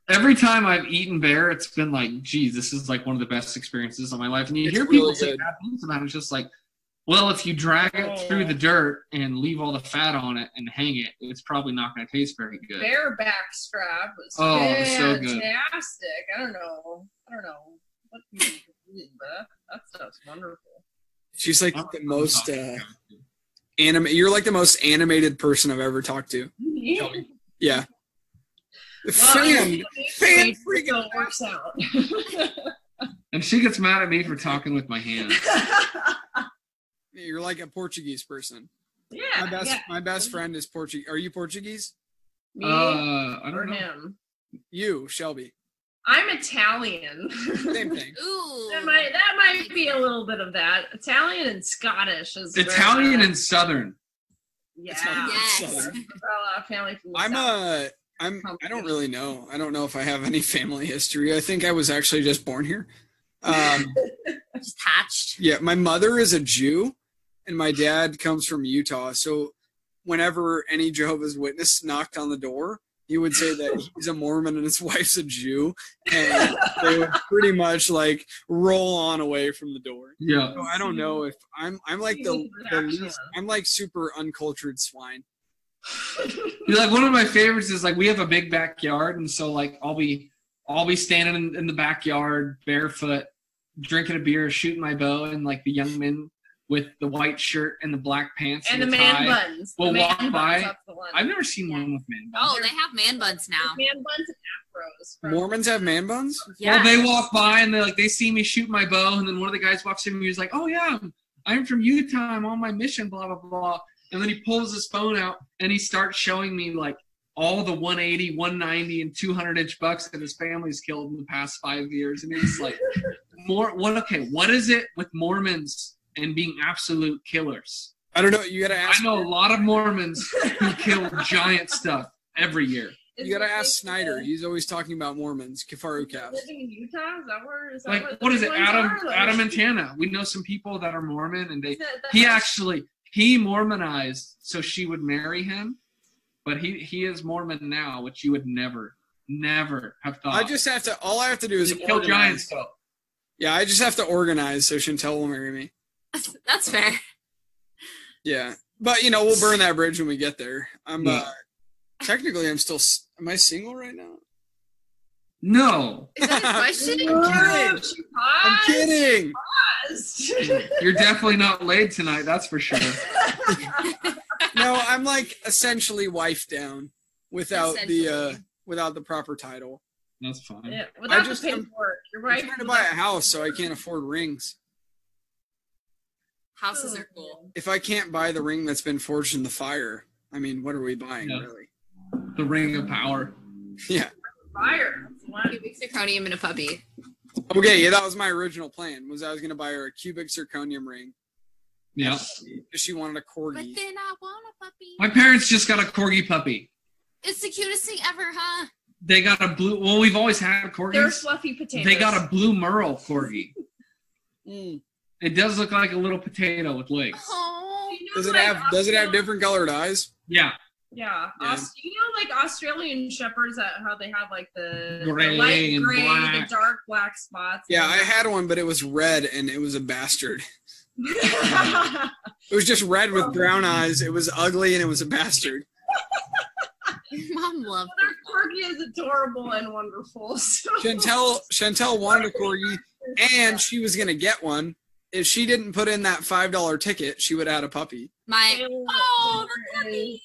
every time I've eaten bear, it's been like, geez, this is like one of the best experiences of my life. And you hear really people say good. bad things about it. It's just like, Well, if you drag it through the dirt and leave all the fat on it and hang it, it's probably not going to taste very good. Bareback strap was so fantastic. good. I don't know what people do, but that stuff's wonderful. She's like the most You're like the most animated person I've ever talked to. Yeah. Fan freaking works out. And she gets mad at me for talking with my hands. You're like a Portuguese person. Yeah. My best friend is Portuguese. Are you Portuguese? Me I don't know. Him? You, Shelby. I'm Italian. Same thing. Ooh. That might be a little bit of that. Italian and Scottish is Italian and Southern. Yeah. Yes. Family from the I South. don't really know. I don't know if I have any family history. I think I was actually just born here. Just hatched. Yeah, my mother is a Jew, and my dad comes from Utah. So whenever any Jehovah's Witness knocked on the door, he would say that he's a Mormon and his wife's a Jew, and they would pretty much like roll on away from the door. Yeah. So I don't know if I'm like the least, I'm like super uncultured swine. Like one of my favorites is like we have a big backyard, and so like I'll be standing in the backyard barefoot, drinking a beer, shooting my bow, and like the young men with the white shirt and the black pants and the man tie buns. will walk by. I've never seen one with man buns. Oh, they have man buns now. Man buns and afros. Mormons have man buns? Yeah. Well, they walk by and they see me shoot my bow, and then one of the guys walks in and he's like, "Oh yeah, I'm from Utah. I'm on my mission." Blah blah blah. And then he pulls his phone out and he starts showing me like all the 180, 190, and 200-inch bucks that his family's killed in the past 5 years, and he's like, what is it with Mormons and being absolute killers? I don't know. You gotta ask. I know a lot of Mormons who kill giant stuff every year. You gotta ask Snyder. He's always talking about Mormons. Kifaru calves. Living in Utah? Is that where? Is that Like what is it? Adam and Tana. We know some people that are Mormon, and he Mormonized so she would marry him, but he is Mormon now, which you would never have thought. All I have to do is kill giants though. Yeah, I just have to organize so Shantel will marry me. That's fair. Yeah, but we'll burn that bridge when we get there. Technically I'm still. Am I single right now? No. Is that a question? I'm kidding. You're definitely not laid tonight, that's for sure. No, I'm like essentially wife down without the proper title. That's fine. Yeah, without the paperwork. You're right. I'm trying to buy a house, so I can't afford rings. Houses are cool. If I can't buy the ring that's been forged in the fire, I mean, what are we buying, really? The ring of power. Yeah. Fire. Cubic zirconium and a puppy. Okay, yeah, that was my original plan. I was going to buy her a cubic zirconium ring. Yeah. She wanted a corgi. But then I want a puppy. My parents just got a corgi puppy. It's the cutest thing ever, huh? They got a blue. Well, we've always had corgis. They're fluffy potatoes. They got a blue merle corgi. It does look like a little potato with legs. Oh. Does it have different colored eyes? Yeah. Yeah. Like Australian shepherds, how they have like the gray, light and gray, black. the dark black spots. Yeah, I had one, but it was red and it was a bastard. It was just red with brown eyes. It was ugly and it was a bastard. Mom loved it. Corgi is adorable and wonderful. So. Shantel wanted a corgi, and she was gonna get one. If she didn't put in that $5 ticket, she would have had a puppy. The puppy.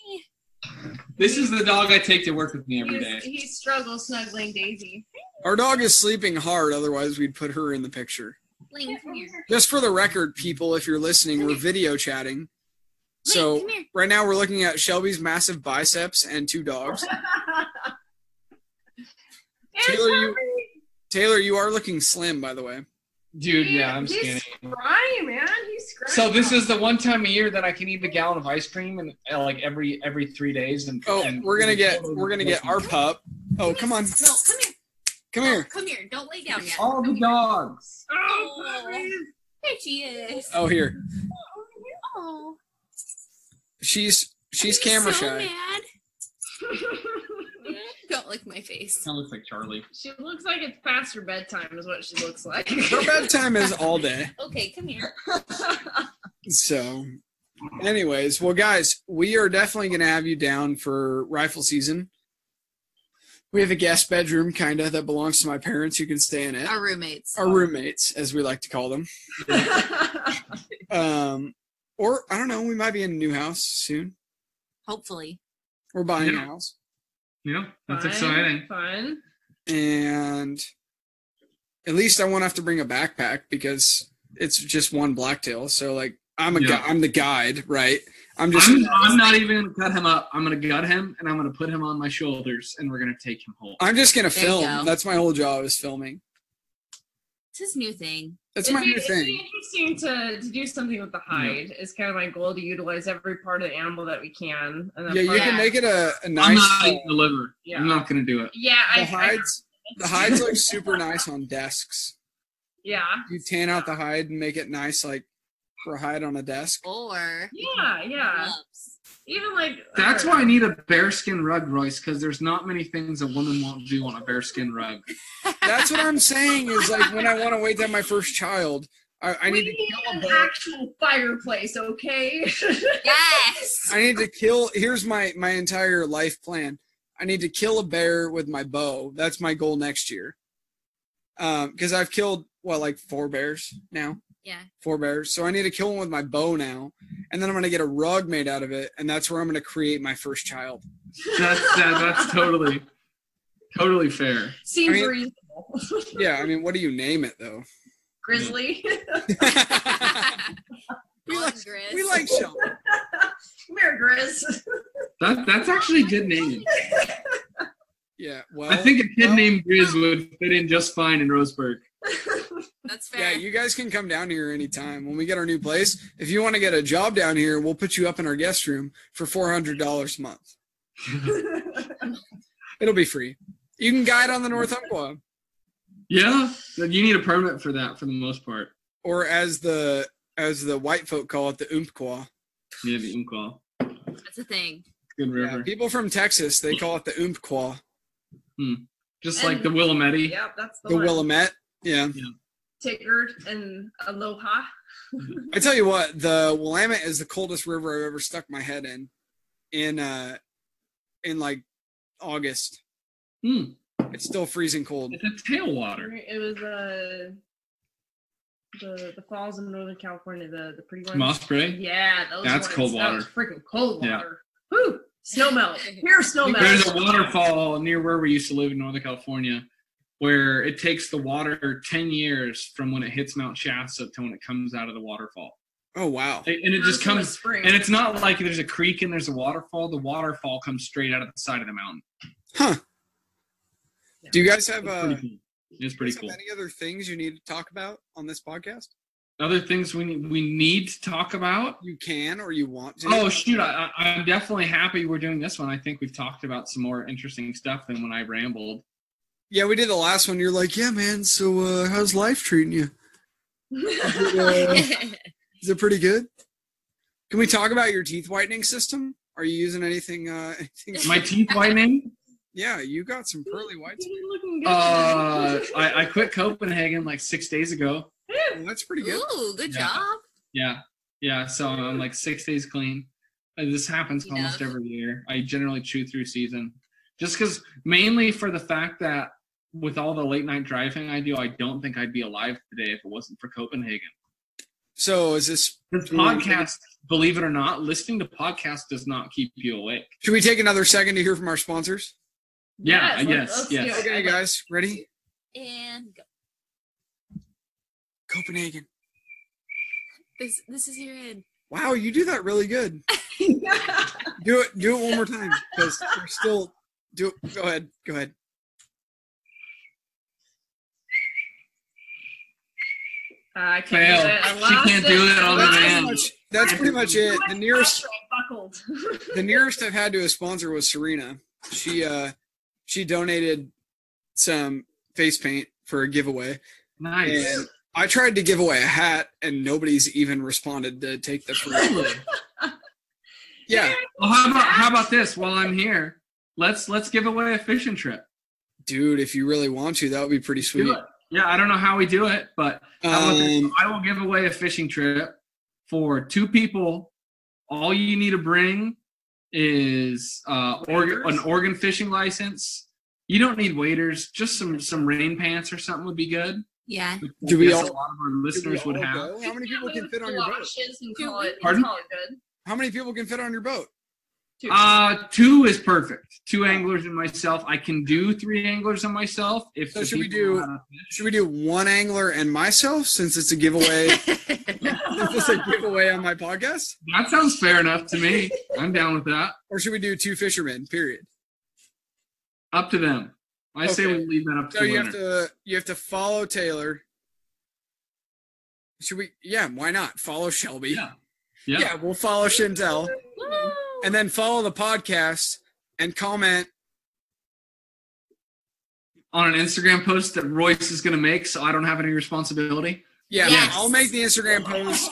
This is the dog I take to work with me every day. He struggles snuggling Daisy. Our dog is sleeping hard, otherwise we'd put her in the picture. Link, come here. Just for the record, people, if you're listening, we're video chatting. So right now we're looking at Shelby's massive biceps and 2 dogs. Taylor, you are looking slim, by the way. Dude, yeah, I'm skinny. He's scrawny, man. He's scrawny. So this is the one time a year that I can eat a gallon of ice cream, and like every 3 days. And we're gonna get our pup. Oh, come on. No, come here. Come here. Come here. Don't lay down yet. All the dogs. Oh, there she is. Oh, here. Oh. She's camera so shy. Mad. Don't lick my face. That looks like Charlie. She looks like it's past her bedtime is what she looks like. Her bedtime is all day. Okay, come here. So, anyways, well, guys, we are definitely going to have you down for rifle season. We have a guest bedroom, kind of, that belongs to my parents. You can stay in it. Our roommates. Our roommates, as we like to call them. Or, I don't know, we might be in a new house soon. Hopefully. We're buying a house. Yeah, that's exciting. Fun. And at least I won't have to bring a backpack because it's just one blacktail. So, like, I'm the guide, right? I'm not even gonna cut him up. I'm gonna gut him and I'm gonna put him on my shoulders and we're gonna take him home. I'm just gonna film. That's my whole job, is filming. It's his new thing. That's my new thing. It'd be interesting to do something with the hide. Is kind of my goal, to utilize every part of the animal that we can. And then you can make it a nice. I'm not eating the liver. Yeah. I'm not gonna do it. Yeah, the hides look super nice on desks. Yeah. You tan out the hide and make it nice, like for a hide on a desk. Or gloves. Even like that's why I need a bearskin rug, Royce, because there's not many things a woman won't do on a bearskin rug. That's what I'm saying. Is like when I want to wait to have my first child, I need to kill an actual fireplace, okay? Yes. I need to kill. Here's my entire life plan. I need to kill a bear with my bow. That's my goal next year. Because I've killed like 4 bears now. Yeah. 4 bears. So I need to kill one with my bow now. And then I'm going to get a rug made out of it. And that's where I'm going to create my first child. That's totally fair. Seems reasonable. Yeah. I mean, what do you name it, though? Grizzly. we like Shelby. Come here, Grizz. That's actually a good name. Yeah. Well, I think a kid named Grizz would fit in just fine in Roseburg. That's fair. Yeah, you guys can come down here anytime. When we get our new place, if you want to get a job down here, we'll put you up in our guest room for $400 a month. It'll be free. You can guide on the North Umpqua. Yeah, you need a permit for that for the most part. Or as the white folk call it, the Umpqua. Yeah, the Umpqua. That's a thing. Good river. Yeah, people from Texas, they call it the Umpqua. Just like the Willamette. Yep, that's the one. Willamette. Yeah. Tigard and Aloha. I tell you what, the Willamette is the coldest river I've ever stuck my head in like August. It's still freezing cold. It's a tailwater. It was the falls in Northern California, the pretty ones. Moss Spray? Yeah, that's ones. cold water. That was freaking cold water. Yeah. Whew! Snow melt. Pure snow melt. There's a waterfall near where we used to live in Northern California where it takes the water 10 years from when it hits Mount Shasta to when it comes out of the waterfall. Oh, wow. And it just comes, and it's not like there's a creek and there's a waterfall. The waterfall comes straight out of the side of the mountain. Huh. Do you guys have It's pretty cool. Any other things you need to talk about on this podcast? Other things we need to talk about? You can or you want to. Oh, shoot. I'm definitely happy we're doing this one. I think we've talked about some more interesting stuff than when I rambled. Yeah, we did the last one. You're like, yeah, man, so how's life treating you? Is it pretty good? Can we talk about your teeth whitening system? Are you using anything? My teeth whitening? Yeah, you got some pearly whites. I quit Copenhagen like 6 days ago. Well, that's pretty good. Ooh, good job. Yeah. So I'm like 6 days clean. This happens almost every year. I generally chew through season. Just because, mainly for the fact that with all the late night driving I do, I don't think I'd be alive today if it wasn't for Copenhagen. So is this podcast, believe it or not, listening to podcasts does not keep you awake. Should we take another second to hear from our sponsors? Yes. Okay, guys, ready? And go. Copenhagen. This is your end. Wow, you do that really good. Do it one more time because we're still. Do it. Go ahead. I can't Fail. do it. She can't do it on demand. That's pretty much it. The nearest I've had to a sponsor was Serena. She donated some face paint for a giveaway. Nice. And I tried to give away a hat, and nobody's even responded to take the free. Yeah. Well, how about this? While I'm here, let's give away a fishing trip. Dude, if you really want to, that would be pretty sweet. Yeah, I don't know how we do it, but I will give away a fishing trip for 2 people. All you need to bring is an Oregon fishing license. You don't need waders. Just some rain pants or something would be good. Yeah. Do we all? A lot of our listeners would have. Go? How many people can fit on your boat? Pardon? How many people can fit on your boat? 2 is perfect. 2 anglers and myself. I can do 3 anglers and myself. So should we do 1 angler and myself, since it's a giveaway? Is this a giveaway on my podcast? That sounds fair enough to me. I'm down with that. Or should we do 2 fishermen? Period. Up to them. I say we leave that up to the winner. So you have to follow Tayler. Should we? Yeah, why not? Follow Shelby. Yeah, we'll follow Shantel. And then follow the podcast and comment on an Instagram post that Royce is going to make, so I don't have any responsibility. Yeah, yes. I'll make the Instagram post.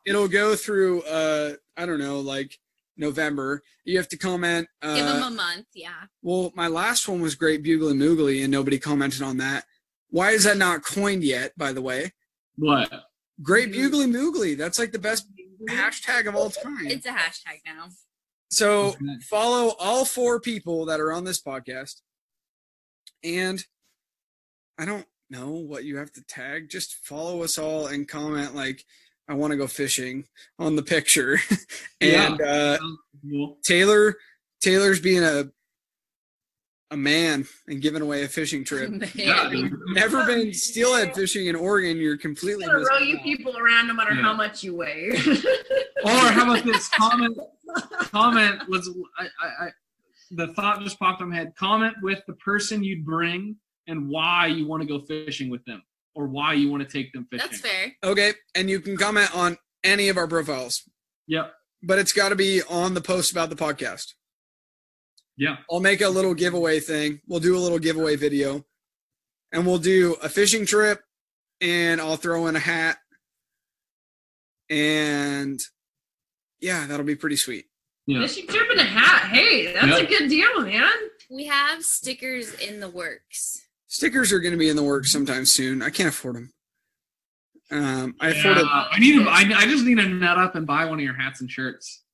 It'll go through, I don't know, like November. You have to comment. Give them a month, yeah. Well, my last one was Great Bugly Moogly, and nobody commented on that. Why is that not coined yet, by the way? What? Great Bugly Moogly. That's like the best hashtag of all time. It's a hashtag now. So follow all 4 people that are on this podcast. And I don't know what you have to tag. Just follow us all and comment like, I want to go fishing on the picture. And Taylor's being a man and giving away a fishing trip. Never been steelhead fishing in Oregon. You're completely gonna row you people around no matter how much you weigh. Or how about this comment? Let's. The thought just popped in my head. Comment with the person you'd bring and why you want to go fishing with them, or why you want to take them fishing. That's fair. Okay, and you can comment on any of our profiles. Yep. But it's got to be on the post about the podcast. Yeah. I'll make a little giveaway thing. We'll do a little giveaway video. And we'll do a fishing trip, and I'll throw in a hat. And yeah, that'll be pretty sweet. Yeah. Fishing trip and a hat. Hey, that's a good deal, man. We have stickers in the works. Stickers are going to be in the works sometime soon. I can't afford them. I just need to nut up and buy one of your hats and shirts.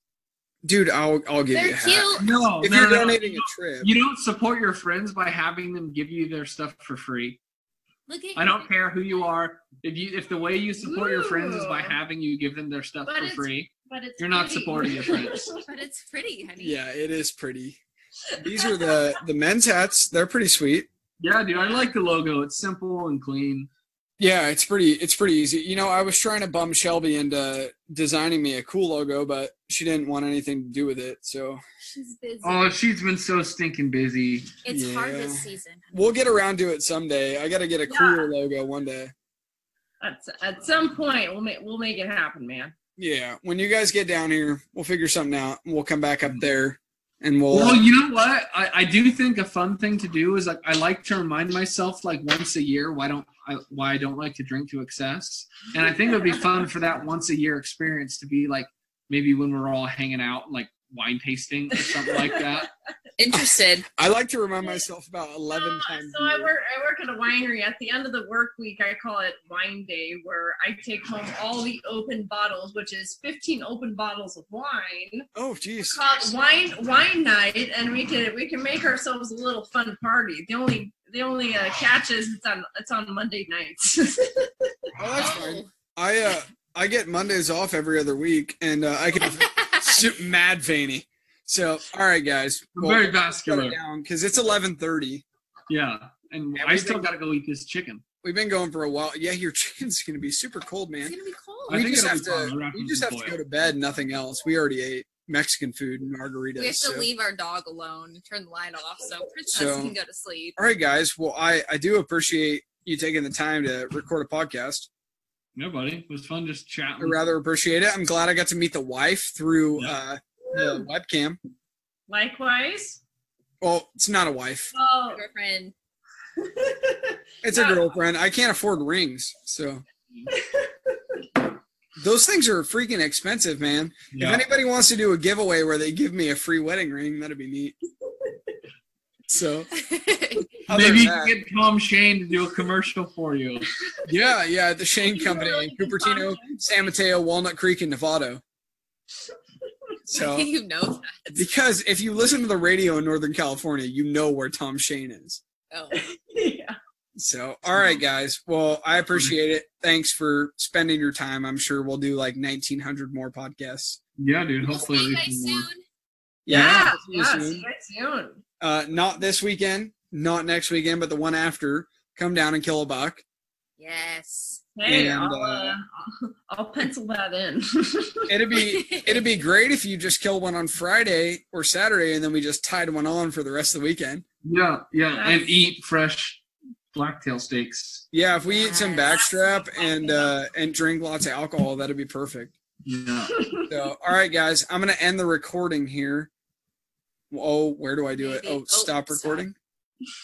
Dude, I'll give They're you a hat. cute. No, If you're donating a trip. You don't support your friends by having them give you their stuff for free. Look at I don't care who you are. If the way you support your friends is by having you give them their stuff for free, you're not supporting your friends. But it's pretty, honey. Yeah, it is pretty. These are the men's hats. They're pretty sweet. Yeah, dude, I like the logo. It's simple and clean. Yeah, it's pretty easy. You know, I was trying to bum Shelby into designing me a cool logo, but she didn't want anything to do with it, so. She's busy. Oh, she's been so stinking busy. It's harvest season. We'll get around to it someday. I got to get a cooler logo one day. At some point, we'll make it happen, man. Yeah, when you guys get down here, we'll figure something out. We'll come back up there, and we'll. Well, you know what? I do think a fun thing to do is I like to remind myself once a year why I don't like to drink to excess, and I think it would be fun for that once a year experience to be maybe when we're all hanging out wine tasting or something like that. Interested. I like to remind myself about 11 times. So I work at a winery. At the end of the work week, I call it wine day, where I take home all the open bottles, which is 15 open bottles of wine. Oh, geez. Called wine night, and we can make ourselves a little fun party. The only catch is it's on Monday nights. Oh, that's fine. I get Mondays off every other week, and I can mad veiny. So, all right, guys. I'm very vascular. Because it's 11:30. Yeah, and I still got to go eat this chicken. We've been going for a while. Yeah, your chicken's going to be super cold, man. It's going to be cold. We just have to go to bed, nothing else. We already ate Mexican food and margaritas. We have to leave our dog alone and turn the light off so Princess can go to sleep. All right, guys. Well, I do appreciate you taking the time to record a podcast. No, buddy. It was fun just chatting. I rather appreciate it. I'm glad I got to meet the wife through the webcam. Likewise. Well, it's not a wife. Oh, girlfriend. It's a girlfriend. I can't afford rings, so. Those things are freaking expensive, man. Yeah. If anybody wants to do a giveaway where they give me a free wedding ring, that'd be neat. So maybe you can get Tom Shane to do a commercial for you. Yeah, the Shane Company in Cupertino, San Mateo, Walnut Creek, and Novato. So You know that. because if you listen to the radio in Northern California, you know where Tom Shane is. Oh. Yeah. So, all right, guys. Well, I appreciate it. Thanks for spending your time. I'm sure we'll do like 1,900 more podcasts. Yeah, dude. We'll Hopefully see you at guys least more. soon. Yeah. See you soon. Not this weekend, not next weekend, but the one after. Come down and kill a buck. Yes. Hey, And, I'll pencil that in. It'd be great if you just kill one on Friday or Saturday, and then we just tied one on for the rest of the weekend. Yeah, and eat fresh blacktail steaks. Yeah, if we eat some backstrap Yes. and drink lots of alcohol, that'd be perfect. Yeah. So, all right, guys, I'm gonna end the recording here. Oh, where do I do it? Maybe. Oh, stop recording.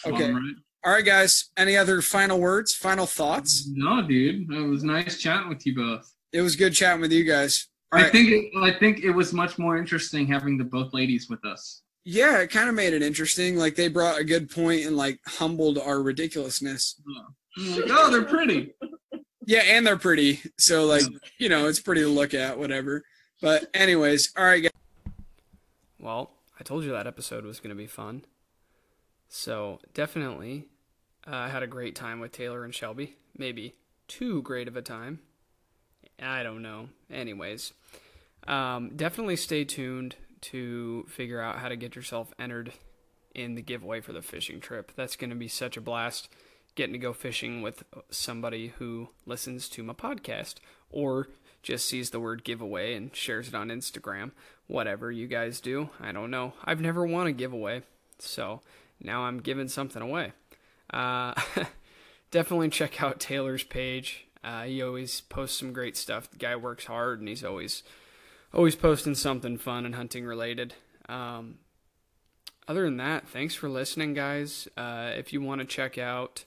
All Okay. right. All right, guys. Any other final words? Final thoughts? No, dude. It was nice chatting with you both. It was good chatting with you guys. All I right. think it was much more interesting having the both ladies with us. Yeah, it kind of made it interesting. Like they brought a good point and like humbled our ridiculousness. I'm like, oh, they're pretty. Yeah, and they're pretty. So like, it's pretty to look at, whatever. But anyways, all right, guys. Well, I told you that episode was going to be fun. So definitely, I had a great time with Tayler and Shelby. Maybe too great of a time. I don't know. Anyways, definitely stay tuned to figure out how to get yourself entered in the giveaway for the fishing trip. That's going to be such a blast, getting to go fishing with somebody who listens to my podcast or just sees the word giveaway and shares it on Instagram. Whatever you guys do, I don't know. I've never won a giveaway, so now I'm giving something away. Definitely check out Taylor's page. He always posts some great stuff. The guy works hard, and he's always posting something fun and hunting related. Other than that, thanks for listening, guys. If you want to check out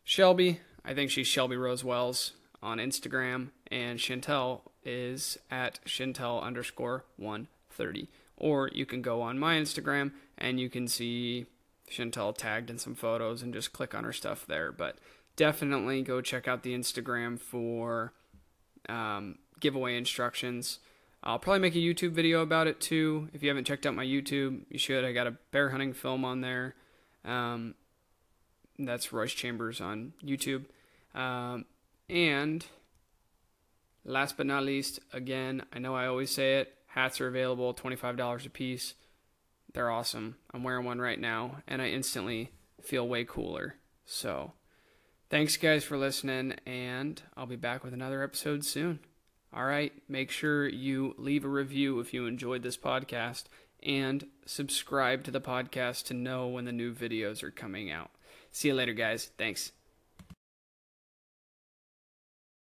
Shelby, I think she's Shelby Rose Wells on Instagram, and Shantel is at Shantel_130. Or you can go on my Instagram, and you can see Shantel tagged in some photos and just click on her stuff there. But definitely go check out the Instagram for giveaway instructions. I'll probably make a YouTube video about it too. If you haven't checked out my YouTube, you should. I got a bear hunting film on there. That's Royce Chambers on YouTube. And last but not least, again, I know I always say it, hats are available, $25 a piece. They're awesome. I'm wearing one right now, and I instantly feel way cooler. So, thanks guys for listening, and I'll be back with another episode soon. All right, make sure you leave a review if you enjoyed this podcast, and subscribe to the podcast to know when the new videos are coming out. See you later, guys. Thanks.